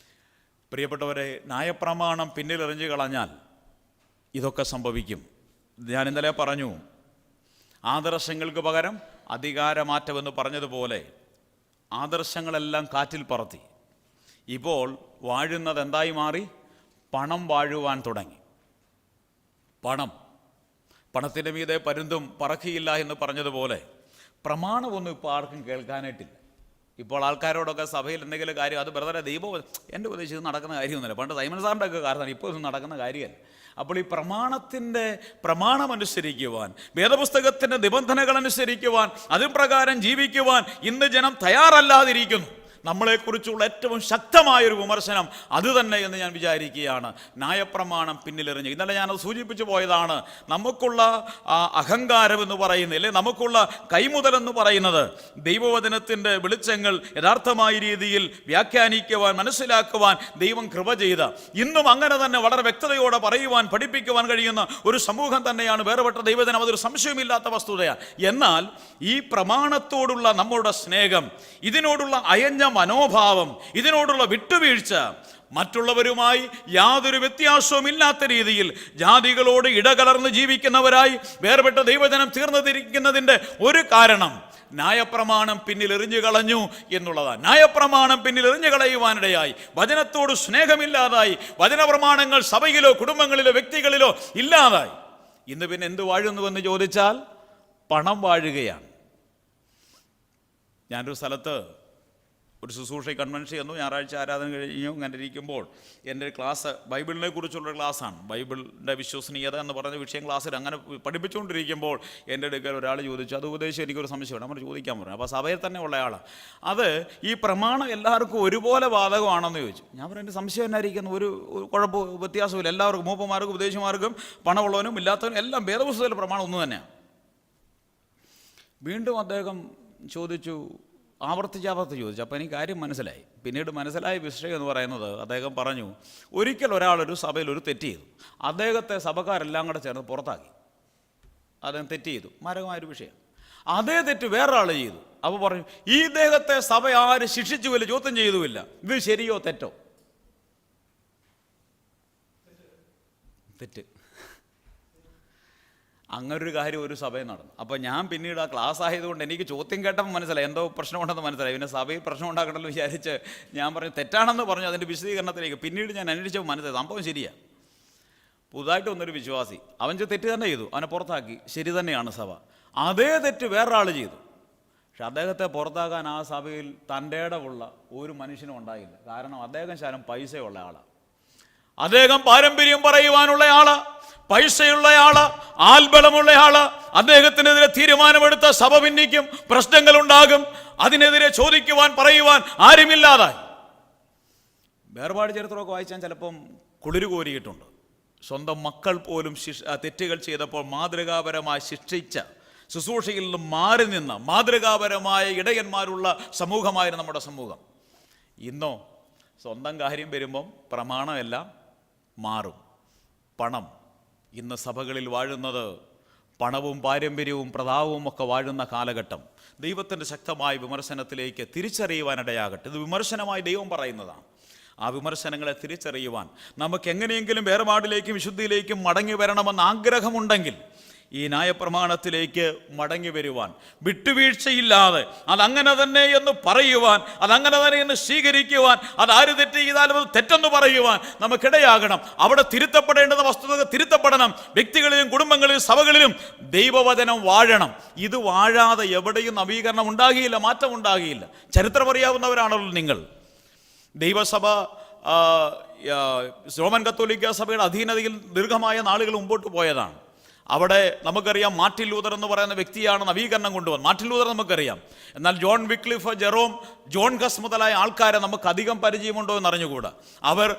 പ്രിയപ്പെട്ടവരെ, ന്യായപ്രമാണം പിന്നിൽ എറിഞ്ഞു കളഞ്ഞാൽ ഇതൊക്കെ സംഭവിക്കും. ഞാൻ ഇന്നലെ പറഞ്ഞു, ആദർശങ്ങൾക്ക് പകരം അധികാരമാറ്റമെന്ന് പറഞ്ഞതുപോലെ ആദർശങ്ങളെല്ലാം കാറ്റിൽ പറത്തി. ഇപ്പോൾ വാഴുന്നത് എന്തായി മാറി? പണം വാഴുവാൻ തുടങ്ങി. പണത്തിൻ്റെ മീതെ പരുന്തും പറക്കിയില്ല എന്ന് പറഞ്ഞതുപോലെ പ്രമാണമൊന്നും ഇപ്പോൾ ആർക്കും കേൾക്കാനായിട്ടില്ല. ഇപ്പോൾ ആൾക്കാരോടൊക്കെ സഭയിൽ എന്തെങ്കിലും കാര്യം, അത് ബ്രദറെ ദൈവം എൻ്റെ ഉപദേശിച്ച് നടക്കുന്ന കാര്യമൊന്നുമില്ല. പണ്ട് സൈമൺ സാറിൻ്റെ ഒക്കെ കാരണം, ഇപ്പോൾ ഒന്നും നടക്കുന്ന കാര്യമല്ല. അപ്പോൾ ഈ പ്രമാണമനുസരിക്കുവാൻ, വേദപുസ്തകത്തിൻ്റെ നിബന്ധനകൾ അനുസരിക്കുവാൻ, അതിൻ പ്രകാരം ജീവിക്കുവാൻ ഇന്ന് ജനം തയ്യാറല്ലാതിരിക്കുന്നു. നമ്മളെക്കുറിച്ചുള്ള ഏറ്റവും ശക്തമായൊരു വിമർശനം അതുതന്നെ എന്ന് ഞാൻ വിചാരിക്കുകയാണ്. ന്യായപ്രമാണം പിന്നിലെറിഞ്ഞ്, ഇന്നലെ ഞാനത് സൂചിപ്പിച്ചു പോയതാണ്. നമുക്കുള്ള അഹങ്കാരം എന്ന് പറയുന്നത്, അല്ലെ നമുക്കുള്ള കൈമുതലെന്ന് പറയുന്നത്, ദൈവവചനത്തിൻ്റെ വെളിച്ചങ്ങൾ യഥാർത്ഥമായ രീതിയിൽ വ്യാഖ്യാനിക്കുവാൻ, മനസ്സിലാക്കുവാൻ ദൈവം കൃപ ചെയ്ത, ഇന്നും അങ്ങനെ തന്നെ വളരെ വ്യക്തതയോടെ പറയുവാൻ, പഠിപ്പിക്കുവാൻ കഴിയുന്ന ഒരു സമൂഹം തന്നെയാണ് വേറെപ്പെട്ട ദൈവജനം. അതൊരു സംശയമില്ലാത്ത വസ്തുതയാണ്. എന്നാൽ ഈ പ്രമാണത്തോടുള്ള നമ്മുടെ സ്നേഹം, ഇതിനോടുള്ള അയഞ്ഞ മനോഭാവം, ഇതിനോടുള്ള വിട്ടുവീഴ്ച, മറ്റുള്ളവരുമായി യാതൊരു വ്യത്യാസവും ഇല്ലാത്ത രീതിയിൽ ജാതികളോട് ഇടകലർന്ന് ജീവിക്കുന്നവരായി വേർപെട്ട ദൈവജനം തീർന്നിരിക്കുന്നതിൻ്റെ ഒരു കാരണം ന്യായപ്രമാണം പിന്നിൽ എറിഞ്ഞു കളഞ്ഞു എന്നുള്ളതാണ്. ന്യായപ്രമാണം പിന്നിൽ എറിഞ്ഞു കളയുവാനിടയായി, വചനത്തോട് സ്നേഹമില്ലാതായി, വചനപ്രമാണങ്ങൾ സഭയിലോ കുടുംബങ്ങളിലോ വ്യക്തികളിലോ ഇല്ലാതായി. ഇന്ന് പിന്നെ എന്ത് വാഴുന്നുവെന്ന് ചോദിച്ചാൽ പണം വാഴുകയാണ്. ഞാനൊരു സ്ഥലത്ത് ഒരു ശുശ്രൂഷ കൺവെൻഷൻ ചെന്നു. ഞായറാഴ്ച ആരാധന കഴിഞ്ഞു അങ്ങനെ ഇരിക്കുമ്പോൾ എൻ്റെ ക്ലാസ് ബൈബിളിനെ കുറിച്ചുള്ള ക്ലാസ്സാണ്. ബൈബിളിൻ്റെ വിശ്വസനീയത എന്ന് പറഞ്ഞ വിഷയം ക്ലാസ്സിൽ അങ്ങനെ പഠിപ്പിച്ചുകൊണ്ടിരിക്കുമ്പോൾ എൻ്റെ അടുക്കൽ ഒരാൾ ചോദിച്ചു, അത് ഉപദേശം എനിക്കൊരു സംശയമാണ്. നമ്മൾ ചോദിക്കാൻ പറഞ്ഞു. അപ്പോൾ സഭയിൽ തന്നെ ഉള്ള ആളാണ്. അത് ഈ പ്രമാണം എല്ലാവർക്കും ഒരുപോലെ ബാധകമാണെന്ന് ചോദിച്ചു. ഞാൻ പറഞ്ഞു, എൻ്റെ സംശയം എന്നായിരിക്കുന്നു, ഒരു കുഴപ്പം വ്യത്യാസമില്ല, എല്ലാവർക്കും, മൂപ്പന്മാർക്കും ഉപദേശിമാർക്കും പണമുള്ളവനും ഇല്ലാത്തവനും എല്ലാം വേദപുസ്തകത്തിലെ പ്രമാണം ഒന്ന് തന്നെയാണ്. വീണ്ടും അദ്ദേഹം ചോദിച്ചു, ആവർത്തിച്ച് ചോദിച്ചു. അപ്പോൾ എനിക്ക് കാര്യം മനസ്സിലായി. പിന്നീട് മനസ്സിലായ വിഷയം എന്ന് പറയുന്നത്, അദ്ദേഹം പറഞ്ഞു, ഒരിക്കൽ ഒരാളൊരു സഭയിൽ ഒരു തെറ്റ് ചെയ്തു. അദ്ദേഹത്തെ സഭക്കാരെല്ലാം കൂടെ ചേർന്ന് പുറത്താക്കി. അദ്ദേഹം തെറ്റ് ചെയ്തു, മാരകമായൊരു വിഷയം. അതേ തെറ്റ് വേറൊരാൾ ചെയ്തു. അപ്പോൾ പറഞ്ഞു, ഈ ഇദ്ദേഹത്തെ സഭ ആരും ശിക്ഷിച്ചുമില്ല, ചോദ്യം ചെയ്തുമില്ല. ഇത് ശരിയോ തെറ്റോ? തെറ്റ്. അങ്ങനൊരു കാര്യം ഒരു സഭയിൽ നടന്നു. അപ്പോൾ ഞാൻ പിന്നീട് ആ ക്ലാസ് ആയതുകൊണ്ട് എനിക്ക് ചോദ്യം കേട്ടപ്പോൾ മനസ്സിലായി എന്തോ പ്രശ്നമുണ്ടെന്ന് മനസ്സിലായി. പിന്നെ സഭയിൽ പ്രശ്നം ഉണ്ടാക്കണമെന്ന് വിചാരിച്ച് ഞാൻ പറഞ്ഞു, തെറ്റാണെന്ന് പറഞ്ഞു. അതിൻ്റെ വിശദീകരണത്തിലേക്ക് പിന്നീട് ഞാൻ അന്വേഷിച്ചപ്പോൾ മനസ്സിലായി സംഭവം ശരിയാണ്. പുതുതായിട്ട് വന്നൊരു വിശ്വാസി, അവൻ തെറ്റ് തന്നെ ചെയ്തു, അവനെ പുറത്താക്കി. ശരി തന്നെയാണ് സഭ. അതേ തെറ്റ് വേറൊരാൾ ചെയ്തു. പക്ഷെ അദ്ദേഹത്തെ പുറത്താക്കാൻ ആ സഭയിൽ തൻ്റെ ഇടമുള്ള ഒരു മനുഷ്യനും ഉണ്ടായില്ല. കാരണം അദ്ദേഹം ശാലം പൈസയുള്ള ആളാണ്, അദ്ദേഹം പാരമ്പര്യം പറയുവാനുള്ള ആള്, പൈസയുള്ള ആള്, ആൽബലമുള്ള ആള്. അദ്ദേഹത്തിനെതിരെ തീരുമാനമെടുത്ത സഭ ഭിന്നിക്കും, പ്രശ്നങ്ങളുണ്ടാകും. അതിനെതിരെ ചോദിക്കുവാൻ പറയുവാൻ ആരുമില്ലാതായി. വേർപാട് ചരിത്രമൊക്കെ വായിച്ചാൽ ചിലപ്പം കുളിര് കോരിയിട്ടുണ്ട്. സ്വന്തം മക്കൾ പോലും തെറ്റുകൾ ചെയ്തപ്പോൾ മാതൃകാപരമായി ശിക്ഷിച്ച, ശുശ്രൂഷയിൽ നിന്നും മാറി നിന്ന മാതൃകാപരമായ ഇടയന്മാരുള്ള സമൂഹമായിരുന്നു നമ്മുടെ സമൂഹം. ഇന്നോ സ്വന്തം കാര്യം വരുമ്പം പ്രമാണമെല്ലാം മാറും. പണം. ഇന്ന് സഭകളിൽ വാഴുന്നത് പണവും പാരമ്പര്യവും പ്രതാപവും ഒക്കെ വാഴുന്ന കാലഘട്ടം ദൈവത്തിൻ്റെ ശക്തമായ വിമർശനത്തിലേക്ക് തിരിച്ചറിയുവാനിടയാകട്ടെ. ഇത് വിമർശനമായി ദൈവം പറയുന്നതാണ്. ആ വിമർശനങ്ങളെ തിരിച്ചറിയുവാൻ നമുക്ക് എങ്ങനെയെങ്കിലും വേർപാടിലേക്കും വിശുദ്ധിയിലേക്കും മടങ്ങി വരണമെന്ന് ആഗ്രഹമുണ്ടെങ്കിൽ ഈ ന്യായപ്രമാണത്തിലേക്ക് മടങ്ങി വരുവാൻ, വിട്ടുവീഴ്ചയില്ലാതെ അതങ്ങനെ തന്നെ എന്ന് പറയുവാൻ, അതങ്ങനെ തന്നെ എന്ന് സ്വീകരിക്കുവാൻ, അത് ആര് തെറ്റ് ചെയ്താലും അത് തെറ്റെന്ന് പറയുവാൻ നമുക്കിടയാകണം. അവിടെ തിരുത്തപ്പെടേണ്ടുന്ന വസ്തുതകൾ തിരുത്തപ്പെടണം. വ്യക്തികളിലും കുടുംബങ്ങളിലും സഭകളിലും ദൈവവചനം വാഴണം. ഇത് വാഴാതെ എവിടെയും നവീകരണം ഉണ്ടാകിയില്ല, മാറ്റം ഉണ്ടാകിയില്ല. ചരിത്രം അറിയാവുന്നവരാണല്ലോ നിങ്ങൾ. ദൈവസഭ റോമൻ കത്തോലിക്ക സഭയുടെ അധീനതയിൽ ദീർഘമായ നാളുകൾ മുമ്പോട്ട് പോയതാണ്. അവിടെ നമുക്കറിയാം മാർട്ടിൻ ലൂതർ എന്ന് പറയുന്ന വ്യക്തിയാണ് നവീകരണം കൊണ്ടുവന്നത്. മാർട്ടിൻ ലൂതർ നമുക്കറിയാം. എന്നാൽ John Wycliffe, Jerome, John guess മുതലായ ആൾക്കാരെ നമുക്ക് അധികം പരിചയമുണ്ടോ എന്ന് അറിഞ്ഞുകൂടാ. അവർ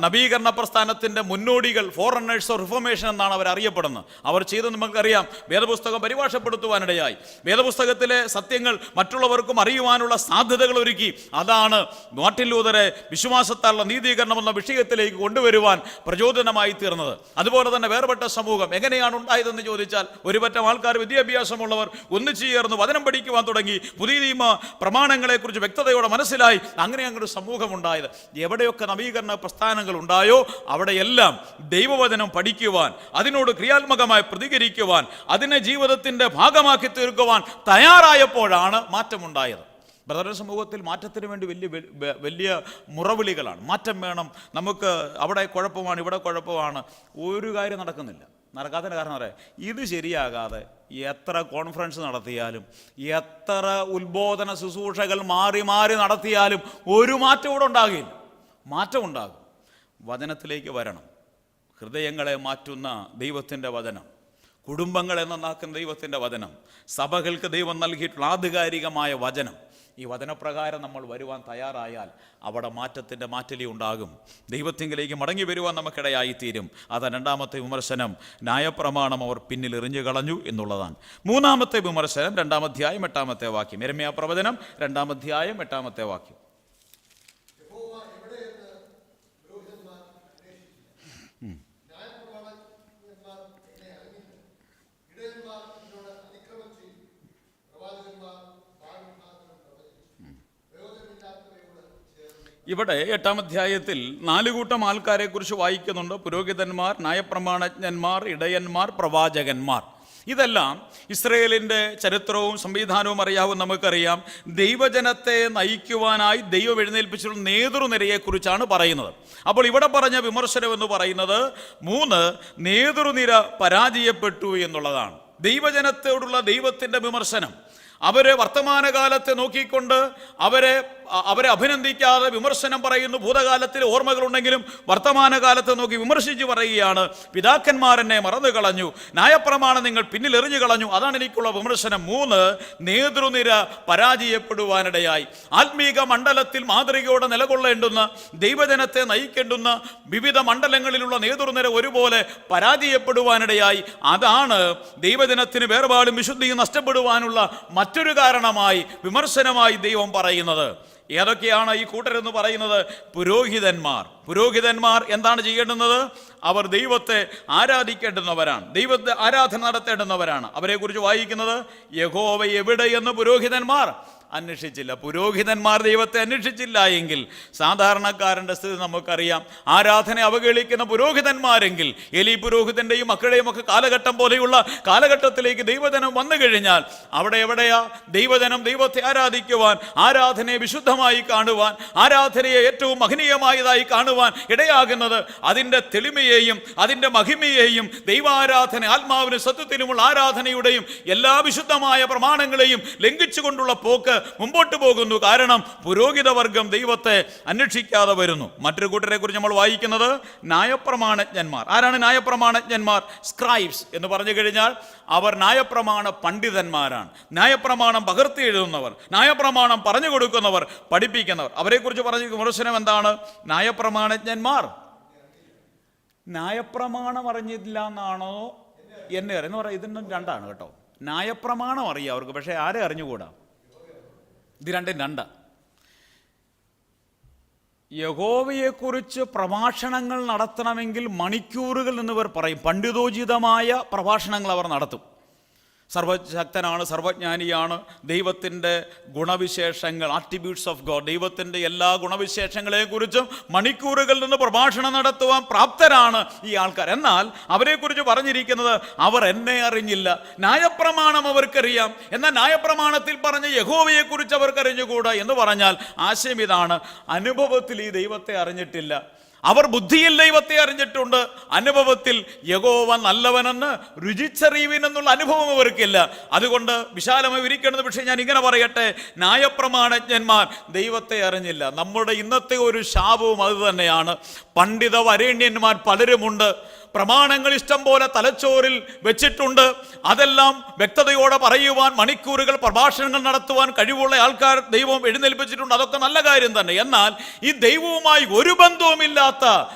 നവീകരണ പ്രസ്ഥാനത്തിൻ്റെ മുന്നോടികൾ, ഫോറണ്ണേഴ്സ് ഓഫ് റിഫോർമേഷൻ എന്നാണ് അവർ അറിയപ്പെടുന്നത്. അവർ ചെയ്ത് നമുക്കറിയാം. വേദപുസ്തകം പരിഭാഷപ്പെടുത്തുവാനിടയായി, വേദപുസ്തകത്തിലെ സത്യങ്ങൾ മറ്റുള്ളവർക്കും അറിയുവാനുള്ള സാധ്യതകൾ ഒരുക്കി. അതാണ് മാർട്ടിൻ ലൂതറെ വിശ്വാസത്താലുള്ള നീതീകരണം എന്ന വിഷയത്തിലേക്ക് കൊണ്ടുവരുവാൻ പ്രചോദനമായി തീർന്നത്. അതുപോലെ തന്നെ വേർപെട്ട സമൂഹം എങ്ങനെയാണ് ഉണ്ടായതെന്ന് ചോദിച്ചാൽ, ഒരു പറ്റം ആൾക്കാർ വിദ്യാഭ്യാസമുള്ളവർ ഒന്നിച്ചു ചേർന്ന് വചനം പഠിക്കുവാൻ തുടങ്ങി. പുതിയ നിയമ പ്രമാണങ്ങളെക്കുറിച്ച് വ്യക്തതയോടെ മനസ്സിലായി. അങ്ങനെ അങ്ങോട്ട് സമൂഹം ഉണ്ടായത്. എവിടെയൊക്കെ നവീകരണ പ്രസ്ഥാനങ്ങൾ ഉണ്ടായോ അവിടെയെല്ലാം ദൈവവചനം പഠിക്കുവാൻ, അതിനോട് ക്രിയാത്മകമായി പ്രതികരിക്കുവാൻ, അതിനെ ജീവിതത്തിൻ്റെ ഭാഗമാക്കി തീർക്കുവാൻ തയ്യാറായപ്പോഴാണ് മാറ്റമുണ്ടായത്. ബ്രദർ, സമൂഹത്തിൽ മാറ്റത്തിന് വേണ്ടി വലിയ മുറവിളികളാണ്. മാറ്റം വേണം, നമുക്ക് അവിടെ കുഴപ്പമാണ്, ഇവിടെ കുഴപ്പമാണ്. ഒരു കാര്യം നടക്കുന്നില്ല. നടക്കാത്തതിന് കാരണം പറയാം, ഇത് ശരിയാകാതെ എത്ര കോൺഫറൻസ് നടത്തിയാലും, എത്ര ഉത്ബോധന ശുശ്രൂഷകൾ മാറി മാറി നടത്തിയാലും ഒരു മാറ്റം ഇവിടെ ഉണ്ടാകില്ല. മാറ്റം ഉണ്ടാകും. വചനത്തിലേക്ക് വരണം. ഹൃദയങ്ങളെ മാറ്റുന്ന ദൈവത്തിൻ്റെ വചനം, കുടുംബങ്ങളെ നന്നാക്കുന്ന ദൈവത്തിൻ്റെ വചനം, സഭകൾക്ക് ദൈവം നൽകിയിട്ടുള്ള ആധികാരികമായ വചനം, ഈ വചനപ്രകാരം നമ്മൾ വരുവാൻ തയ്യാറായാൽ അവിടെ മാറ്റത്തിൻ്റെ മാറ്റലി ഉണ്ടാകും. ദൈവത്തിങ്കിലേക്ക് മടങ്ങി വരുവാൻ നമുക്കിടയായിത്തീരും. അതാണ് രണ്ടാമത്തെ വിമർശനം. ന്യായപ്രമാണം അവർ പിന്നിൽ എറിഞ്ഞു കളഞ്ഞു എന്നുള്ളതാണ്. മൂന്നാമത്തെ വിമർശനം 2-ാം അധ്യായം 8-ാമത്തെ വാക്യം. യെരമ്യാ പ്രവചനം 2-ാം അധ്യായം 8-ാമത്തെ വാക്യം. ഇവിടെ 8-ാം അധ്യായത്തിൽ 4 കൂട്ടം ആൾക്കാരെ കുറിച്ച് വായിക്കുന്നുണ്ട്. പുരോഹിതന്മാർ, ന്യായപ്രമാണജ്ഞന്മാർ, ഇടയന്മാർ, പ്രവാചകന്മാർ. ഇതെല്ലാം ഇസ്രയേലിൻ്റെ ചരിത്രവും സംവിധാനവും അറിയാവും. നമുക്കറിയാം, ദൈവജനത്തെ നയിക്കുവാനായി ദൈവം എഴുന്നേൽപ്പിച്ചിട്ടുള്ള നേതൃനിരയെക്കുറിച്ചാണ് പറയുന്നത്. അപ്പോൾ ഇവിടെ പറഞ്ഞ വിമർശനം എന്ന് പറയുന്നത് 3 നേതൃനിര പരാജയപ്പെട്ടു എന്നുള്ളതാണ്. ദൈവജനത്തോടുള്ള ദൈവത്തിൻ്റെ വിമർശനം. അവരെ വർത്തമാനകാലത്തെ നോക്കിക്കൊണ്ട് അവരെ അഭിനന്ദിക്കാതെ വിമർശനം പറയുന്നു. ഭൂതകാലത്തിൽ ഓർമ്മകളുണ്ടെങ്കിലും വർത്തമാനകാലത്തെ നോക്കി വിമർശിച്ച് പറയുകയാണ്, പിതാക്കന്മാരെന്നെ മറന്നു കളഞ്ഞു, ന്യായപ്രമാണം നിങ്ങൾ പിന്നിൽ എറിഞ്ഞു കളഞ്ഞു. അതാണ് എനിക്കുള്ള വിമർശനം. 3 നേതൃനിര പരാജയപ്പെടുവാനിടയായി. ആത്മീക മണ്ഡലത്തിൽ മാതൃകയോടെ നിലകൊള്ളേണ്ടുന്ന, ദൈവജനത്തെ നയിക്കേണ്ടുന്ന വിവിധ മണ്ഡലങ്ങളിലുള്ള നേതൃനിര ഒരുപോലെ പരാജയപ്പെടുവാനിടയായി. അതാണ് ദൈവജനത്തിന് വേർപാടും വിശുദ്ധിയും നഷ്ടപ്പെടുവാനുള്ള മറ്റൊരു കാരണമായി, വിമർശനമായി ദൈവം പറയുന്നത്. ഏതൊക്കെയാണ് ഈ കൂട്ടരെന്ന് പറയുന്നത്? പുരോഹിതന്മാർ എന്താണ് ചെയ്യേണ്ടുന്നത്? അവർ ദൈവത്തെ ആരാധിക്കേണ്ടുന്നവരാണ്, ദൈവത്തെ ആരാധന നടത്തേണ്ടുന്നവരാണ്. അവരെക്കുറിച്ച് വായിക്കുന്നത്, യഹോവ എവിടെയെന്ന് പുരോഹിതന്മാർ അന്വേഷിച്ചില്ല. പുരോഹിതന്മാർ ദൈവത്തെ അന്വേഷിച്ചില്ല എങ്കിൽ സാധാരണക്കാരൻ്റെ സ്ഥിതി നമുക്കറിയാം. ആരാധന അവഗണിക്കുന്ന പുരോഹിതന്മാരെങ്കിൽ, എലി പുരോഹിതൻ്റെയും മക്കളുടെയും ഒക്കെ കാലഘട്ടം പോലെയുള്ള കാലഘട്ടത്തിലേക്ക് ദൈവജനം വന്നു കഴിഞ്ഞാൽ അവിടെ എവിടെയാ ദൈവജനം ദൈവത്തെ ആരാധിക്കുവാൻ, ആരാധനയെ വിശുദ്ധമായി കാണുവാൻ, ആരാധനയെ ഏറ്റവും മഹനീയമായതായി കാണുവാൻ ഇടയാകുന്നത്? അതിൻ്റെ തെളിമയെയും അതിൻ്റെ മഹിമയെയും ദൈവാരാധന, ആത്മാവിനും സത്യത്തിനുമുള്ള ആരാധനയുടെയും എല്ലാ വിശുദ്ധമായ പ്രമാണങ്ങളെയും ലംഘിച്ചുകൊണ്ടുള്ള പോക്ക് മുമ്പോട്ട് പോകുന്നു. കാരണം പുരോഹിതവർഗം ദൈവത്തെ അന്വേഷിക്കാതെ വരുന്നു. മറ്റൊരു കൂട്ടരെ കുറിച്ച് നമ്മൾ വായിക്കുന്നത് ന്യായപ്രമാണജ്ഞന്മാർ. ആരാണ് ന്യായപ്രമാണജ്ഞന്മാർ? സ്ക്രൈബ്സ് എന്ന് പറഞ്ഞു കഴിഞ്ഞാൽ അവർ ന്യായപ്രമാണ പണ്ഡിതന്മാരാണ്. ന്യായപ്രമാണം പകർത്തി എഴുതുന്നവർ, ന്യായപ്രമാണം പറഞ്ഞു കൊടുക്കുന്നവർ, പഠിപ്പിക്കുന്നവർ. അവരെക്കുറിച്ച് പറഞ്ഞ വിമർശനം എന്താണ്? ന്യായപ്രമാണജ്ഞന്മാർ ന്യായപ്രമാണം അറിഞ്ഞില്ല എന്നാണോ എന്നെ അറിയുന്ന പറയാം. ഇതിനും രണ്ടാണ് കേട്ടോ. ന്യായപ്രമാണം അറിയാം അവർക്ക്, പക്ഷേ ആരെ അറിഞ്ഞുകൂടാ. ഇത് രണ്ടും രണ്ട. യഹോവയെക്കുറിച്ച് പ്രഭാഷണങ്ങൾ നടത്തണമെങ്കിൽ മണിക്കൂറുകൾ എന്നിവർ പറയും. പണ്ഡിതോചിതമായ പ്രഭാഷണങ്ങൾ അവർ നടത്തും. സർവശക്തനാണ്, സർവജ്ഞാനിയാണ്. ദൈവത്തിൻ്റെ ഗുണവിശേഷങ്ങൾ, ആട്രിബ്യൂട്ട്സ് ഓഫ് ഗോഡ്, ദൈവത്തിൻ്റെ എല്ലാ ഗുണവിശേഷങ്ങളെക്കുറിച്ചും മണിക്കൂറുകളിൽ നിന്ന് പ്രഭാഷണം നടത്തുവാൻ പ്രാപ്തരാണ് ഈ ആൾക്കാർ. എന്നാൽ അവരെക്കുറിച്ച് പറഞ്ഞിരിക്കുന്നത്, അവർ എന്നെ അറിഞ്ഞില്ല. ന്യായപ്രമാണം അവർക്കറിയാം, എന്നാൽ ന്യായപ്രമാണത്തിൽ പറഞ്ഞ യഹോവയെക്കുറിച്ച് അവർക്കറിഞ്ഞുകൂടാ എന്ന് പറഞ്ഞാൽ ആശയം ഇതാണ്: അനുഭവത്തിൽ ഈ ദൈവത്തെ അറിഞ്ഞിട്ടില്ല. അവർ ബുദ്ധിയിൽ ദൈവത്തെ അറിഞ്ഞിട്ടുണ്ട്, അനുഭവത്തിൽ യഹോവ നല്ലവനെന്ന് രുചിച്ചറിയുവിനെന്നുള്ള അനുഭവം അവർക്കില്ല. അതുകൊണ്ട് വിശാലമായി വിരിക്കുന്നത്. പക്ഷേ ഞാൻ ഇങ്ങനെ പറയട്ടെ, ന്യായപ്രമാണജ്ഞന്മാർ ദൈവത്തെ അറിഞ്ഞില്ല. നമ്മുടെ ഇന്നത്തെ ഒരു ശാപവും അത് തന്നെയാണ്. പണ്ഡിത വരേണ്യന്മാർ പലരുമുണ്ട്, പ്രമാണങ്ങൾ ഇഷ്ടം പോലെ തലച്ചോറിൽ വെച്ചിട്ടുണ്ട്. അതെല്ലാം വ്യക്തതയോടെ പറയുവാൻ, മണിക്കൂറുകൾ പ്രഭാഷണങ്ങൾ നടത്തുവാൻ കഴിവുള്ള ആൾക്കാർ ദൈവം എഴുന്നേൽപ്പിച്ചിട്ടുണ്ട്. അതൊക്കെ നല്ല കാര്യം തന്നെ. എന്നാൽ ഈ ദൈവവുമായി ഒരു ബന്ധവുമില്ലാത്ത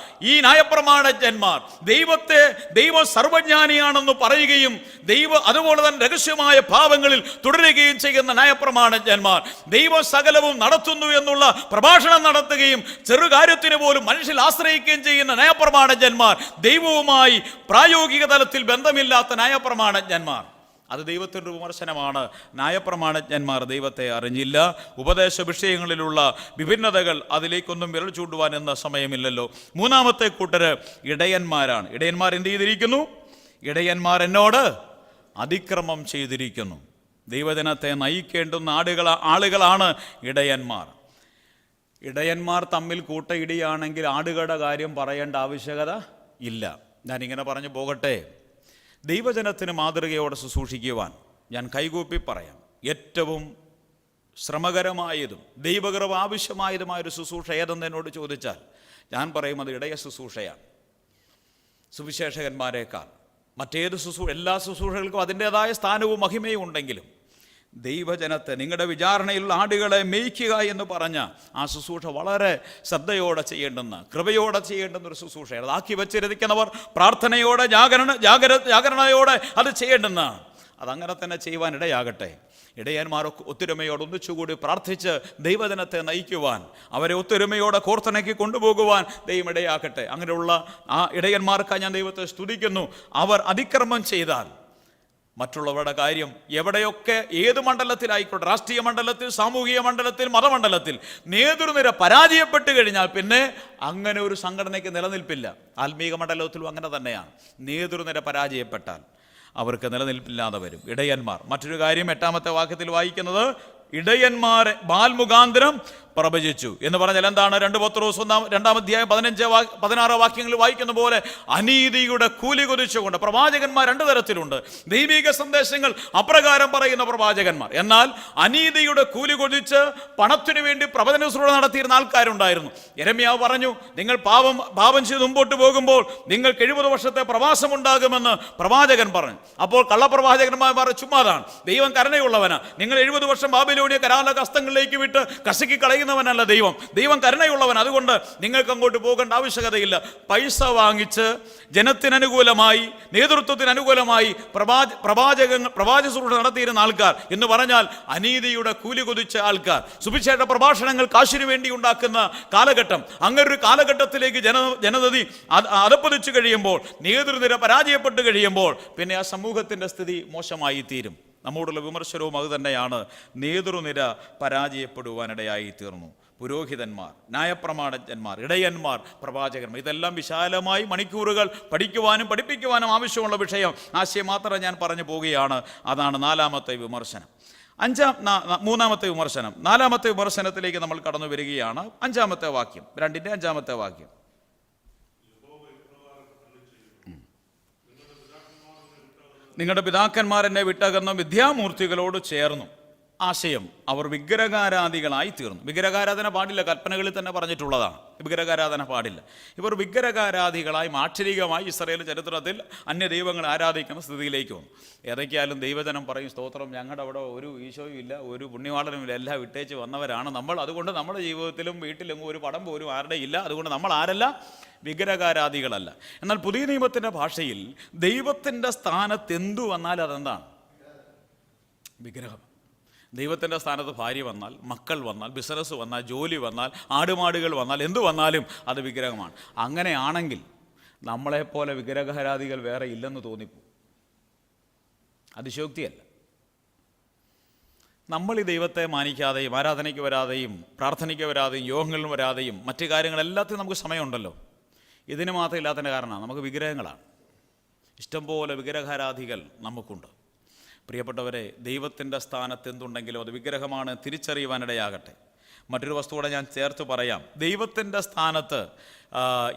ഈ ന്യായപ്രമാണജ്ഞന്മാർ ദൈവം സർവജ്ഞാനിയാണെന്ന് പറയുകയും അതുപോലെ തന്നെ രഹസ്യമായ ഭാവങ്ങളിൽ തുടരുകയും ചെയ്യുന്ന ന്യായപ്രമാണജ്ഞന്മാർ, ദൈവം സകലവും നടത്തുന്നു എന്നുള്ള പ്രഭാഷണം നടത്തുകയും ചെറുകാര്യത്തിന് പോലും മനുഷ്യൽ ആശ്രയിക്കുകയും ചെയ്യുന്ന ന്യായപ്രമാണജ്ഞന്മാർ, ദൈവവുമായി പ്രായോഗിക തലത്തിൽ ബന്ധമില്ലാത്ത ന്യായപ്രമാണജ്ഞന്മാർ, അത് ദൈവത്തിൻ്റെ വിമർശനമാണ്. ന്യായപ്രമാണജ്ഞന്മാർ ദൈവത്തെ അറിഞ്ഞില്ല. ഉപദേശ വിഷയങ്ങളിലുള്ള വിഭിന്നതകൾ, അതിലേക്കൊന്നും വിരൽ ചൂണ്ടുവാൻ എന്ന സമയമില്ലല്ലോ. മൂന്നാമത്തെ കൂട്ടര് ഇടയന്മാരാണ്. ഇടയന്മാർ എന്ത് ചെയ്തിരിക്കുന്നു? ഇടയന്മാർ എന്നോട് അതിക്രമം ചെയ്തിരിക്കുന്നു. ദൈവജനത്തെ നയിക്കേണ്ടുന്ന ആളുകളാണ് ഇടയന്മാർ. ഇടയന്മാർ തമ്മിൽ കൂട്ടയിടിയാണെങ്കിൽ ആടുകളുടെ കാര്യം പറയേണ്ട ആവശ്യകത ഇല്ല. ഞാനിങ്ങനെ പറഞ്ഞു പോകട്ടെ. ദൈവജനത്തിന് മാതൃകയോടെ ശുശ്രൂഷിക്കുവാൻ ഞാൻ കൈകൂപ്പി പറയാം, ഏറ്റവും ശ്രമകരമായതും ദൈവകൃപ ആവശ്യമായതുമായൊരു ശുശ്രൂഷ ഏതെന്നോട് ചോദിച്ചാൽ ഞാൻ പറയും അത് ഇടയ ശുശ്രൂഷയാണ്. സുവിശേഷകന്മാരെക്കാൾ മറ്റേത് എല്ലാ ശുശ്രൂഷകൾക്കും അതിൻ്റെതായ സ്ഥാനവും മഹിമയും ഉണ്ടെങ്കിലും ദൈവജനത്തെ, നിങ്ങളുടെ വിചാരണയിലുള്ള ആടുകളെ മേയ്ക്കുക എന്ന് പറഞ്ഞ ആ ശുശ്രൂഷ വളരെ ശ്രദ്ധയോടെ ചെയ്യേണ്ടുന്ന, കൃപയോടെ ചെയ്യേണ്ടുന്ന ഒരു ശുശ്രൂഷയാണ്. അതാക്കി വെച്ചിരിക്കുന്നവർ പ്രാർത്ഥനയോടെ, ജാഗരണയോടെ അത് ചെയ്യേണ്ടുന്നതാണ്. അതങ്ങനെ തന്നെ ചെയ്യുവാൻ ഇടയാകട്ടെ. ഇടയന്മാർ ഒത്തൊരുമയോട് ഒന്നിച്ചുകൂടി പ്രാർത്ഥിച്ച് ദൈവജനത്തെ നയിക്കുവാൻ, അവരെ ഒത്തൊരുമയോടെ കോർത്തിണക്കി കൊണ്ടുപോകുവാൻ ദൈവം ഇടയാക്കട്ടെ. അങ്ങനെയുള്ള ആ ഇടയന്മാർക്കായി ഞാൻ ദൈവത്തെ സ്തുതിക്കുന്നു. അവർ അതിക്രമം ചെയ്താൽ മറ്റുള്ളവരുടെ കാര്യം എവിടെയൊക്കെ, ഏത് മണ്ഡലത്തിലായിക്കോട്ടെ, രാഷ്ട്രീയ മണ്ഡലത്തിൽ, സാമൂഹിക മണ്ഡലത്തിൽ, മതമണ്ഡലത്തിൽ നേതൃനിര പരാജയപ്പെട്ട് കഴിഞ്ഞാൽ പിന്നെ അങ്ങനെ ഒരു സംഘടനയ്ക്ക് നിലനിൽപ്പില്ല. ആത്മീക മണ്ഡലത്തിലും അങ്ങനെ തന്നെയാണ്. നേതൃനിര പരാജയപ്പെട്ടാൽ അവർക്ക് നിലനിൽപ്പില്ലാതെ വരും. ഇടയന്മാർ. മറ്റൊരു കാര്യം 8-ാമത്തെ വാക്യത്തിൽ വായിക്കുന്നത്, ഇടയന്മാരെ ബാൽമുഖാന്തരം പ്രവചിച്ചു എന്ന് പറഞ്ഞാൽ എന്താണ്? 2 പത്രോസ് 2-ാം അധ്യായം 15-16 വാക്യങ്ങളിൽ വായിക്കുന്ന പോലെ അനീതിയുടെ കൂലി കൊതിച്ചുകൊണ്ട് പ്രവാചകന്മാർ 2 തരത്തിലുണ്ട്. ദൈവിക സന്ദേശങ്ങൾ അപ്രകാരം പറയുന്ന പ്രവാചകന്മാർ, എന്നാൽ അനീതിയുടെ കൂലി കൊതിച്ച് പണത്തിനു വേണ്ടി പ്രവചന ശുശ്രൂഷ നടത്തിയിരുന്ന ആൾക്കാരുണ്ടായിരുന്നു. യെരമ്യാവ് പറഞ്ഞു, നിങ്ങൾ പാപം ചെയ്ത് മുമ്പോട്ട് പോകുമ്പോൾ നിങ്ങൾക്ക് 70 വർഷത്തെ പ്രവാസമുണ്ടാകുമെന്ന് പ്രവാചകൻ പറഞ്ഞു. അപ്പോൾ കള്ളപ്രവാചകന്മാർ പറഞ്ഞു, ചുമ്മാതാണ്, ദൈവം കരുണയുള്ളവനാ, നിങ്ങൾ 70 വർഷം ബാബിലോണിയ കരാല ഹസ്തങ്ങളിലേക്ക് വിട്ട് കസക്കി കളയുന്നവനല്ല ദൈവം. ദൈവം കരുണയുള്ളവൻ. അതുകൊണ്ട് നിങ്ങൾക്ക് അങ്ങോട്ട് പോകേണ്ട ആവശ്യകതയില്ല. പൈസ വാങ്ങിച്ച് ജനത്തിനനുകൂലമായി, നേതൃത്വത്തിന് അനുകൂലമായി പ്രവാചക ശുശ്രൂഷ നടത്തിയിരുന്ന ആൾക്കാർ എന്ന് പറഞ്ഞാൽ അനീതിയുടെ കൂലി കൊതിച്ച ആൾക്കാർ, സുവിശേഷ പ്രഭാഷണങ്ങൾ കാശിനു വേണ്ടി ഉണ്ടാക്കുന്ന കാലഘട്ടം. അങ്ങനൊരു കാലഘട്ടത്തിലേക്ക് ജനതതി അതപ്പതിച്ചു കഴിയുമ്പോൾ, നേതൃനിര പരാജയപ്പെട്ട് കഴിയുമ്പോൾ പിന്നെ ആ സമൂഹത്തിൻ്റെ സ്ഥിതി മോശമായി തീരും. നമ്മോടുള്ള വിമർശനവും അതുതന്നെയാണ്. നേതൃനിര പരാജയപ്പെടുവാനിടയായി തീർന്നു. പുരോഹിതന്മാർ, ന്യായപ്രമാണജ്ഞന്മാർ, ഇടയന്മാർ, പ്രവാചകന്മാർ, ഇതെല്ലാം വിശാലമായി മണിക്കൂറുകൾ പഠിക്കുവാനും പഠിപ്പിക്കുവാനും ആവശ്യമുള്ള വിഷയം. ആശയം മാത്രം ഞാൻ പറഞ്ഞു പോവുകയാണ്. അതാണ് 4-ാമത്തെ വിമർശനം. 3-ാമത്തെ വിമർശനം. 4-ാമത്തെ വിമർശനത്തിലേക്ക് നമ്മൾ കടന്നു വരികയാണ്. 5-ാമത്തെ വാക്യം, 2-ന്റെ 5-ാമത്തെ വാക്യം. നിങ്ങളുടെ പിതാക്കന്മാർ എന്നെ വിട്ടകന്ന വിദ്യാമൂർത്തികളോട് ചേർന്നു. ആശയം, അവർ വിഗ്രഹാരാധികളായി തീർന്നു. വിഗ്രഹാരാധന പാടില്ല, കൽപ്പനകളിൽ തന്നെ പറഞ്ഞിട്ടുള്ളതാണ്. വിഗ്രഹാരാധന പാടില്ല. ഇവർ വിഗ്രഹാരാധികളായി ആക്ഷരികമായി ഇസ്രായേൽ ചരിത്രത്തിൽ അന്യദൈവങ്ങളെ ആരാധിക്കുന്ന സ്ഥിതിയിലേക്ക് വന്നു. ഏതൊക്കെയാലും ദൈവജനം പറയും, സ്തോത്രം, ഞങ്ങളുടെ അവിടെ ഒരു ഈശോയും ഇല്ല, ഒരു പുണ്യവാളനും ഇല്ല, എല്ലാം വിട്ടേച്ച് വന്നവരാണ് നമ്മൾ. അതുകൊണ്ട് നമ്മുടെ ജീവിതത്തിലും വീട്ടിലെങ്ങും ഒരു പടം പോലും ആരുടെ ഇല്ല. അതുകൊണ്ട് നമ്മൾ ആരല്ല? വിഗ്രഹാരാധികളല്ല. എന്നാൽ പുതിയ നിയമത്തിൻ്റെ ഭാഷയിൽ ദൈവത്തിൻ്റെ സ്ഥാനത്ത് എന്തു വന്നാൽ അതെന്താണ്? വിഗ്രഹം. ദൈവത്തിൻ്റെ സ്ഥാനത്ത് ഭാര്യ വന്നാൽ, മക്കൾ വന്നാൽ, ബിസിനസ് വന്നാൽ, ജോലി വന്നാൽ, ആടുമാടുകൾ വന്നാൽ, എന്തു വന്നാലും അത് വിഗ്രഹമാണ്. അങ്ങനെയാണെങ്കിൽ നമ്മളെപ്പോലെ വിഗ്രഹാരാധികൾ വേറെ ഇല്ലെന്ന് തോന്നിപ്പോ. അതിശയോക്തിയല്ല. നമ്മൾ ഈ ദൈവത്തെ മാനിക്കാതെയും ആരാധനയ്ക്ക് വരാതെയും പ്രാർത്ഥനയ്ക്ക് വരാതെയും യോഗങ്ങളിൽ വരാതെയും മറ്റു കാര്യങ്ങളെല്ലാത്തിനും നമുക്ക് സമയമുണ്ടല്ലോ. ഇതിന് മാത്രം ഇല്ലാത്തതിൻ്റെ കാരണമാണ് നമുക്ക് വിഗ്രഹങ്ങളാണ്. ഇഷ്ടംപോലെ വിഗ്രഹാരാധികൾ നമുക്കുണ്ട്. പ്രിയപ്പെട്ടവരെ, ദൈവത്തിൻ്റെ സ്ഥാനത്ത് എന്തുണ്ടെങ്കിലും അത് വിഗ്രഹമാണ് തിരിച്ചറിയുവാനിടയാകട്ടെ. മറ്റൊരു വസ്തുവിടെ ഞാൻ ചേർത്ത് പറയാം. ദൈവത്തിൻ്റെ സ്ഥാനത്ത്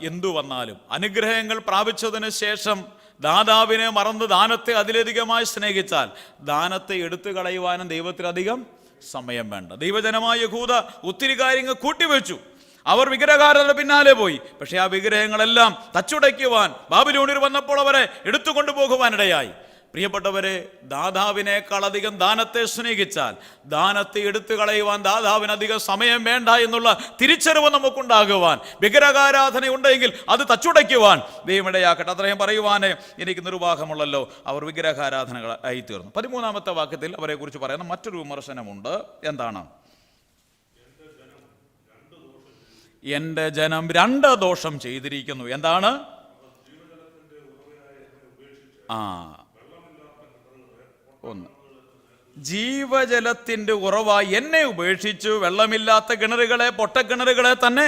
എന്തു വന്നാലും അനുഗ്രഹങ്ങൾ പ്രാപിച്ചതിന് ശേഷം ദാതാവിനെ മറന്ന് ദാനത്തെ അതിലധികമായി സ്നേഹിച്ചാൽ ദാനത്തെ എടുത്തു കളയുവാനും ദൈവത്തിലധികം സമയം വേണ്ട. ദൈവജനമായ യഹൂദ ഒത്തിരി കാര്യങ്ങൾ കൂട്ടിവെച്ചു. അവർ വിഗ്രഹാരാധന പിന്നാലെ പോയി. പക്ഷേ ആ വിഗ്രഹങ്ങളെല്ലാം തച്ചുടയ്ക്കുവാൻ ബാബിലോണിൽ വന്നപ്പോൾ അവരെ എടുത്തുകൊണ്ടു പോകുവാനിടയായി. പ്രിയപ്പെട്ടവരെ, ദാതാവിനേക്കാളധികം ദാനത്തെ സ്നേഹിച്ചാൽ ദാനത്തെ എടുത്തു കളയുവാൻ ദാതാവിനധികം സമയം വേണ്ട എന്നുള്ള തിരിച്ചറിവ് നമുക്കുണ്ടാകുവാൻ, വിഗ്രഹാരാധന ഉണ്ടെങ്കിൽ അത് തച്ചുടയ്ക്കുവാൻ ദൈവമിടയാക്കട്ടെ. അത്രയും പറയുവാനേ എനിക്ക് നിർവാഹമുള്ളല്ലോ. അവർ വിഗ്രഹാരാധനകളായി തീർന്നു. 13-ാമത്തെ വാക്യത്തിൽ അവരെ കുറിച്ച് പറയുന്ന മറ്റൊരു വിമർശനമുണ്ട്. എന്താണ്? എൻ്റെ ജനം 2 ദോഷം ചെയ്തിരിക്കുന്നു. എന്താണ്? ഒന്ന്, ജീവജലത്തിൻ്റെ ഉറവായി എന്നെ ഉപേക്ഷിച്ചു വെള്ളമില്ലാത്ത കിണറുകളെ, പൊട്ടക്കിണറുകളെ തന്നെ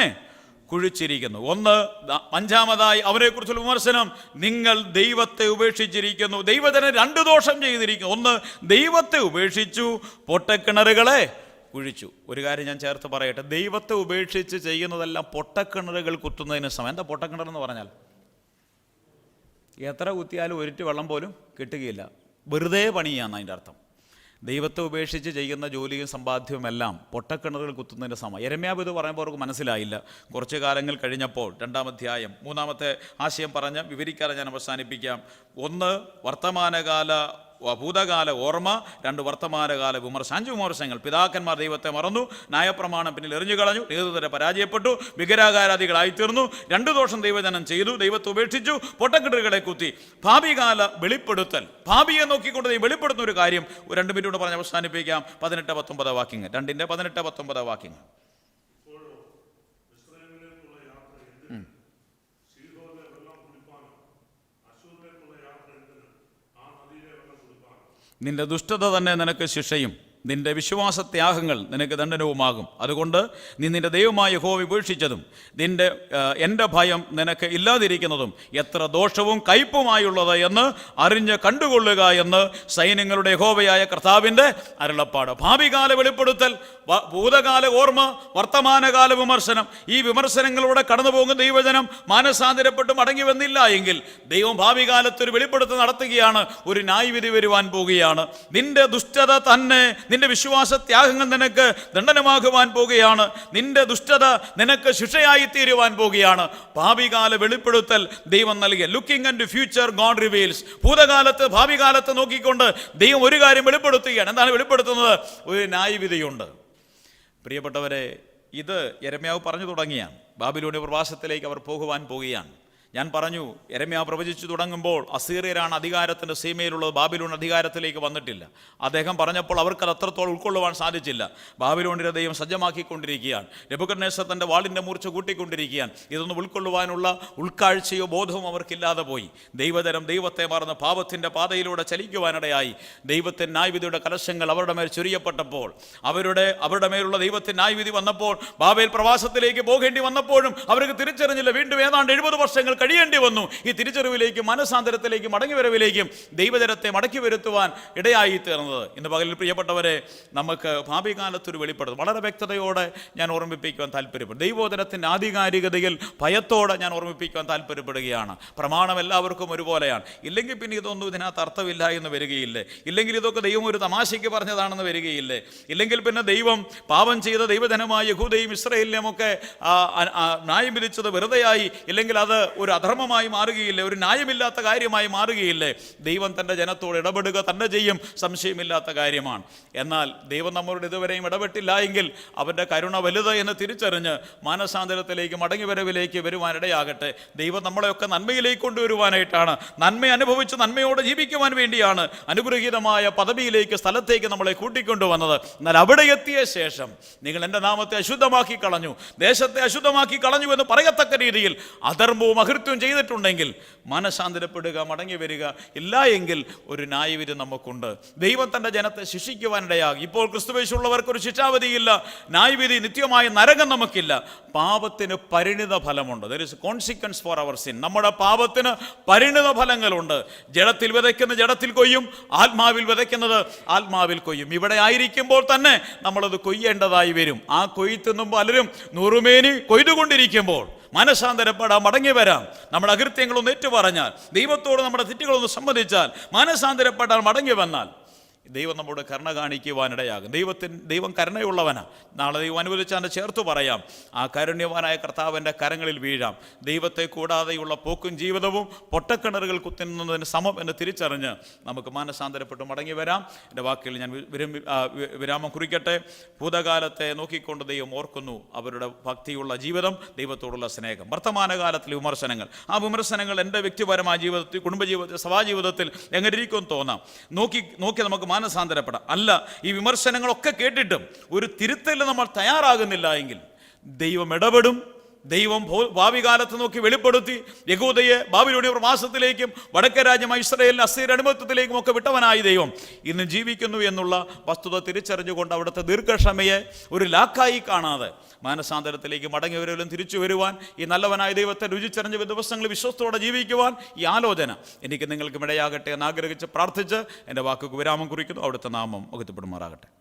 കുഴിച്ചിരിക്കുന്നു. ഒന്ന്. 5-ാമതായി അവരെക്കുറിച്ചുള്ള വിമർശനം, നിങ്ങൾ ദൈവത്തെ ഉപേക്ഷിച്ചിരിക്കുന്നു. ദൈവജനം 2 ദോഷം ചെയ്തിരിക്കുന്നു. ഒന്ന്, ദൈവത്തെ ഉപേക്ഷിച്ചു, പൊട്ടക്കിണറുകളെ കുഴിച്ചു. ഒരു കാര്യം ഞാൻ ചേർത്ത് പറയട്ടെ, ദൈവത്തെ ഉപേക്ഷിച്ച് ചെയ്യുന്നതെല്ലാം പൊട്ടക്കിണറുകൾ കുത്തുന്നതിന് സമയം. എന്താ പൊട്ടക്കിണർ എന്ന് പറഞ്ഞാൽ? എത്ര കുത്തിയാലും ഒരിറ്റ് വെള്ളം പോലും കിട്ടുകയില്ല, വെറുതെ പണിയാന്ന് അതിൻ്റെ അർത്ഥം. ദൈവത്തെ ഉപേക്ഷിച്ച് ചെയ്യുന്ന ജോലിയും സമ്പാദ്യവുമെല്ലാം പൊട്ടക്കിണറുകൾ കുത്തുന്നതിൻ്റെ സമയം. യെരമ്യാവ് ഇത് പറയുമ്പോൾ അവർക്ക് മനസ്സിലായില്ല. കുറച്ച് കാലങ്ങൾ കഴിഞ്ഞപ്പോൾ 2-ാം അധ്യായം 3-ാമത്തെ ആശയം പറഞ്ഞ് വിവരിക്കാതെ ഞാൻ അവസാനിപ്പിക്കാം. 1 വർത്തമാനകാല ഭൂതകാല ഓർമ്മ, 2 വർത്തമാനകാല വിമർശനം. 5 വിമർശനങ്ങൾ. പിതാക്കന്മാർ ദൈവത്തെ മറന്നു, ന്യായപ്രമാണം പിന്നിൽ എറിഞ്ഞു കളഞ്ഞു, നേതൃത്വത്തെ പരാജയപ്പെട്ടു, വിഗ്രഹാരാധികളായിത്തീർന്നു, 2 ദോഷം ദൈവജനം ചെയ്തു, ദൈവത്തെ ഉപേക്ഷിച്ചു, പൊട്ടക്കിണറുകളെ കുത്തി. ഭാവികാല വെളിപ്പെടുത്തൽ. ഭാവിയെ നോക്കിക്കൊണ്ട് ദൈവം വെളിപ്പെടുത്തുന്ന ഒരു കാര്യം 2 മിനിറ്റ് കൊണ്ട് പറഞ്ഞ് അവസാനിപ്പിക്കാം. 18-19 വാക്യങ്ങൾ. 2-ന്റെ 18-19 വാക്യങ്ങൾ. നിന്റെ ദുഷ്ടത തന്നെ നിനക്ക് ശിക്ഷയും നിന്റെ വിശ്വാസത്യാഗങ്ങൾ നിനക്ക് ദണ്ഡനവുമാകും. അതുകൊണ്ട് നീ നിന്റെ ദൈവമായ യഹോവയെ ഉപേക്ഷിച്ചതും എൻ്റെ ഭയം നിനക്ക് ഇല്ലാതിരിക്കുന്നതും എത്ര ദോഷവും കയ്പുമായുള്ളത് എന്ന് അറിഞ്ഞ് കണ്ടുകൊള്ളുക എന്ന് സൈന്യങ്ങളുടെ യഹോവയായ കർത്താവിൻ്റെ അരുളപ്പാട്. ഭാവികാല വെളിപ്പെടുത്തൽ, ഭൂതകാല ഓർമ്മ, വർത്തമാനകാല വിമർശനം. ഈ വിമർശനങ്ങളിലൂടെ കടന്നു പോകുന്ന ദൈവജനം മാനസാന്തരപ്പെട്ട് മടങ്ങി വന്നില്ല എങ്കിൽ ദൈവം ഭാവികാലത്തൊരു വെളിപ്പെടുത്തൽ നടത്തുകയാണ്. ഒരു ന്യായവിധി വരുവാൻ പോവുകയാണ്. നിന്റെ ദുഷ്ടത തന്നെ, നിന്റെ വിശ്വാസത്യാഗങ്ങൾ നിനക്ക് ദണ്ഡനമാകുവാൻ പോവുകയാണ്. നിന്റെ ദുഷ്ടത നിനക്ക് ശിക്ഷയായി തീരുവാൻ പോവുകയാണ്. ഭാവികാല വെളിപ്പെടുത്തൽ ദൈവം നൽകിയ. Looking and future god reveals. ഭൂതകാലത്ത് ഭാവികാലത്ത് നോക്കിക്കൊണ്ട് ദൈവം ഒരു കാര്യം വെളിപ്പെടുത്തുകയാണ്. എന്താണ് വെളിപ്പെടുത്തുന്നത്? ഒരു ന്യായവിധിയുണ്ട്. പ്രിയപ്പെട്ടവരെ, ഇത് യെരമ്യാവ് പറഞ്ഞു തുടങ്ങിയാണ്. ബാബിലോണിയ പ്രവാസത്തിലേക്ക് അവർ പോകുവാൻ പോവുകയാണ്. ഞാൻ പറഞ്ഞു, യെരമ്യാവ് പ്രവചിച്ചു തുടങ്ങുമ്പോൾ അസീറിയരാണ് അധികാരത്തിൻ്റെ സീമയിലുള്ളത്, ബാബിലോൺ അധികാരത്തിലേക്ക് വന്നിട്ടില്ല. അദ്ദേഹം പറഞ്ഞപ്പോൾ അവർക്കത് അത്രത്തോളം ഉൾക്കൊള്ളുവാൻ സാധിച്ചില്ല. ബാബിലോണിനെ ദൈവം സജ്ജമാക്കിക്കൊണ്ടിരിക്കുകയാണ്. നെബൂഖദ്നേസർ തൻ്റെ വാളിൻ്റെ മൂർച്ച കൂട്ടിക്കൊണ്ടിരിക്കുകയാണ്. ഇതൊന്നും ഉൾക്കൊള്ളുവാനുള്ള ഉൾക്കാഴ്ചയോ ബോധവും അവർക്കില്ലാതെ പോയി. ദൈവജനം ദൈവത്തെ മറന്ന് പാപത്തിൻ്റെ പാതയിലൂടെ ചലിക്കുവാനിടയായി. ദൈവത്തിൻ്റെ ന്യായവിധിയുടെ കലശങ്ങൾ അവരുടെ മേൽ ചൊരിയപ്പെട്ടപ്പോൾ, അവരുടെ മേലുള്ള ദൈവത്തിൻ്റെ ന്യായവിധി വന്നപ്പോൾ, ബാബേൽ പ്രവാസത്തിലേക്ക് പോകേണ്ടി വന്നപ്പോഴും അവർക്ക് തിരിച്ചറിഞ്ഞില്ല. വീണ്ടും ഏതാണ്ട് 70 വർഷങ്ങൾ കഴിയേണ്ടി വന്നു. ഈ തിരിച്ചറിവിലേക്കും മനസാന്തരത്തിലേക്കും മടങ്ങിവരവിലേക്കും ദൈവജനത്തെ മടക്കി വരുത്തുവാൻ ഇടയായി തീർന്നത്. ഇന്ന് പകലിൽ പ്രിയപ്പെട്ടവരെ, നമുക്ക് ഭാവികാലത്തൊരു വെളിപ്പെടുത്തും വളരെ വ്യക്തതയോടെ ഞാൻ ഓർമ്മിപ്പിക്കുവാൻ താല്പര്യപ്പെടും. ദൈവോദരത്തിൻ്റെ ആധികാരികതയിൽ ഭയത്തോടെ ഞാൻ ഓർമ്മിപ്പിക്കുവാൻ താല്പര്യപ്പെടുകയാണ്. പ്രമാണം എല്ലാവർക്കും ഒരുപോലെയാണ്. ഇല്ലെങ്കിൽ പിന്നെ ഇതൊന്നും ഇതിനകത്ത് അർത്ഥമില്ല എന്ന് വരികയില്ലേ? ഇല്ലെങ്കിൽ ഇതൊക്കെ ദൈവം ഒരു തമാശയ്ക്ക് പറഞ്ഞതാണെന്ന് വരികയില്ലേ? ഇല്ലെങ്കിൽ പിന്നെ ദൈവം പാപം ചെയ്ത ദൈവജനമായ യഹൂദയും ഇസ്രായേലിനെയും ഒക്കെ ന്യായം വിധിച്ചത് വെറുതെയായി, ഇല്ലെങ്കിൽ അത് ഒരു അധർമ്മമായി മാറുകയില്ലേ? ഒരു ന്യായമില്ലാത്ത കാര്യമായി മാറുകയില്ലേ? ദൈവം തൻ്റെ ജനത്തോട് ഇടപെടുക തന്നെ ചെയ്യും, സംശയമില്ലാത്ത കാര്യമാണ്. എന്നാൽ ദൈവം നമ്മളോട് ഇതുവരെയും ഇടപെട്ടില്ല എങ്കിൽ അവൻ്റെ കരുണ വലുത് എന്ന് തിരിച്ചറിഞ്ഞ് മാനസാന്തരത്തിലേക്ക് മടങ്ങിവരവിലേക്ക് വരുവാനിടയാകട്ടെ. ദൈവം നമ്മളെയൊക്കെ നന്മയിലേക്ക് കൊണ്ടുവരുവാനായിട്ടാണ്, നന്മ അനുഭവിച്ച് നന്മയോടെ ജീവിക്കുവാൻ വേണ്ടിയാണ് അനുഗ്രഹീതമായ പദവിയിലേക്ക്, സ്ഥലത്തേക്ക് നമ്മളെ കൂട്ടിക്കൊണ്ടുവന്നത്. എന്നാൽ അവിടെ എത്തിയ ശേഷം നിങ്ങൾ എൻ്റെ നാമത്തെ അശുദ്ധമാക്കി കളഞ്ഞു, ദേശത്തെ അശുദ്ധമാക്കി കളഞ്ഞു എന്ന് പറയത്തക്ക രീതിയിൽ അധർമ്മവും അകൃത്യം ചെയ്തിട്ടുണ്ടെങ്കിൽ മനസാന്തരപ്പെടുക, മടങ്ങി വരിക. ഇല്ല എങ്കിൽ ഒരു ന്യായവിധി നമുക്കുണ്ട്. ദൈവം തൻ്റെ ജനത്തെ ശിക്ഷിക്കുവാനിടയാകും. ഇപ്പോൾ ക്രിസ്തുവേശുള്ളവർക്ക് ഒരു ശിക്ഷാവിധിയില്ല, ന്യായവിധി, നിത്യമായ നരകം നമുക്കില്ല. പാപത്തിന് പരിണിത ഫലമുണ്ട്. There is consequence for our sin. നമ്മുടെ പാപത്തിന് പരിണിത ഫലങ്ങളുണ്ട്. ജഡത്തിൽ വിതയ്ക്കുന്ന ജഡത്തിൽ കൊയ്യും, ആത്മാവിൽ വിതയ്ക്കുന്നത് ആത്മാവിൽ കൊയ്യും. ഇവിടെ ആയിരിക്കുമ്പോൾ തന്നെ നമ്മളത് കൊയ്യേണ്ടതായി വരും. ആ കൊയ്ത്തുന്നും പലരും നൂറുമേനി കൊയ്തുകൊണ്ടിരിക്കുമ്പോൾ മനസാന്തരപ്പെടാം, മടങ്ങി വരാം. നമ്മുടെ അകൃത്യങ്ങളൊന്ന് ഏറ്റുപറഞ്ഞാൽ, ദൈവത്തോട് നമ്മുടെ തെറ്റുകളൊന്ന് സമ്മതിച്ചാൽ, മനസാന്തരപ്പെടാൻ മടങ്ങി വന്നാൽ ദൈവം നമ്മോട് കരുണ കാണിക്കുവാനിടയാകും. ദൈവം കരുണയുള്ളവനാണ്. നാളെ ദൈവം അനുവദിച്ചാൽ ചേർത്ത് പറയാം, ആ കാരുണ്യവാനായ കർത്താവിൻ്റെ കരങ്ങളിൽ വീഴാം. ദൈവത്തെ കൂടാതെയുള്ള പോക്കും ജീവിതവും പൊട്ടക്കിണറുകൾ കുത്തുന്നതിന് സമം എന്ന് തിരിച്ചറിഞ്ഞ് നമുക്ക് മാനസാന്തരപ്പെട്ട് മടങ്ങി വരാം. എൻ്റെ വാക്കുകൾ ഞാൻ വിരാമം കുറിക്കട്ടെ. ഭൂതകാലത്തെ നോക്കിക്കൊണ്ട് ദൈവം ഓർക്കുന്നു അവരുടെ ഭക്തിയുള്ള ജീവിതം, ദൈവത്തോടുള്ള സ്നേഹം. വർത്തമാനകാലത്തിലെ വിമർശനങ്ങൾ, ആ വിമർശനങ്ങൾ എൻ്റെ വ്യക്തിപരമായ ജീവിതത്തിൽ, കുടുംബജീവിതത്തിൽ, സഭാജീവിതത്തിൽ എങ്ങനെ ഇരിക്കുമെന്ന് തോന്നാം. നോക്കി നമുക്ക് മാനസാന്തരപ്പെടാം. അല്ല, ഈ വിമർശനങ്ങളൊക്കെ കേട്ടിട്ടും ഒരു തിരുത്തൽ നമ്മൾ തയ്യാറാകുന്നില്ല എങ്കിൽ ദൈവം ഇടപെടും. ദൈവം ഭാവി കാലത്ത് നോക്കി വെളിപ്പെടുത്തി യഹൂദയെ ബാബിലോണിയ പ്രവാസത്തിലേക്കും വടക്കേ രാജ്യമായ ഇസ്രായേലിന് അസീർ അടിമത്തത്തിലേക്കും ഒക്കെ വിട്ടവനായി ദൈവം ഇന്ന് ജീവിക്കുന്നു എന്നുള്ള വസ്തുത തിരിച്ചറിഞ്ഞുകൊണ്ട് അവിടുത്തെ ദീർഘക്ഷമയെ ഒരു ലാക്കായി കാണാതെ മാനസാന്തരത്തിലേക്ക് മടങ്ങിയവരെല്ലാം തിരിച്ചു വരുവാൻ, ഈ നല്ലവനായ ദൈവത്തെ രുചിച്ചറിഞ്ഞ ദിവസങ്ങളിൽ വിശ്വസ്തയോടെ ജീവിക്കുവാൻ ഈ ആലോചന എനിക്ക് നിങ്ങൾക്കും ഇടയാകട്ടെ എന്ന് ആഗ്രഹിച്ച് പ്രാർത്ഥിച്ച് എൻ്റെ വാക്കുകൾക്ക് വിരാമം കുറിക്കുന്നു. അവിടുത്തെ നാമം മഹത്വപ്പെടുമാറാകട്ടെ.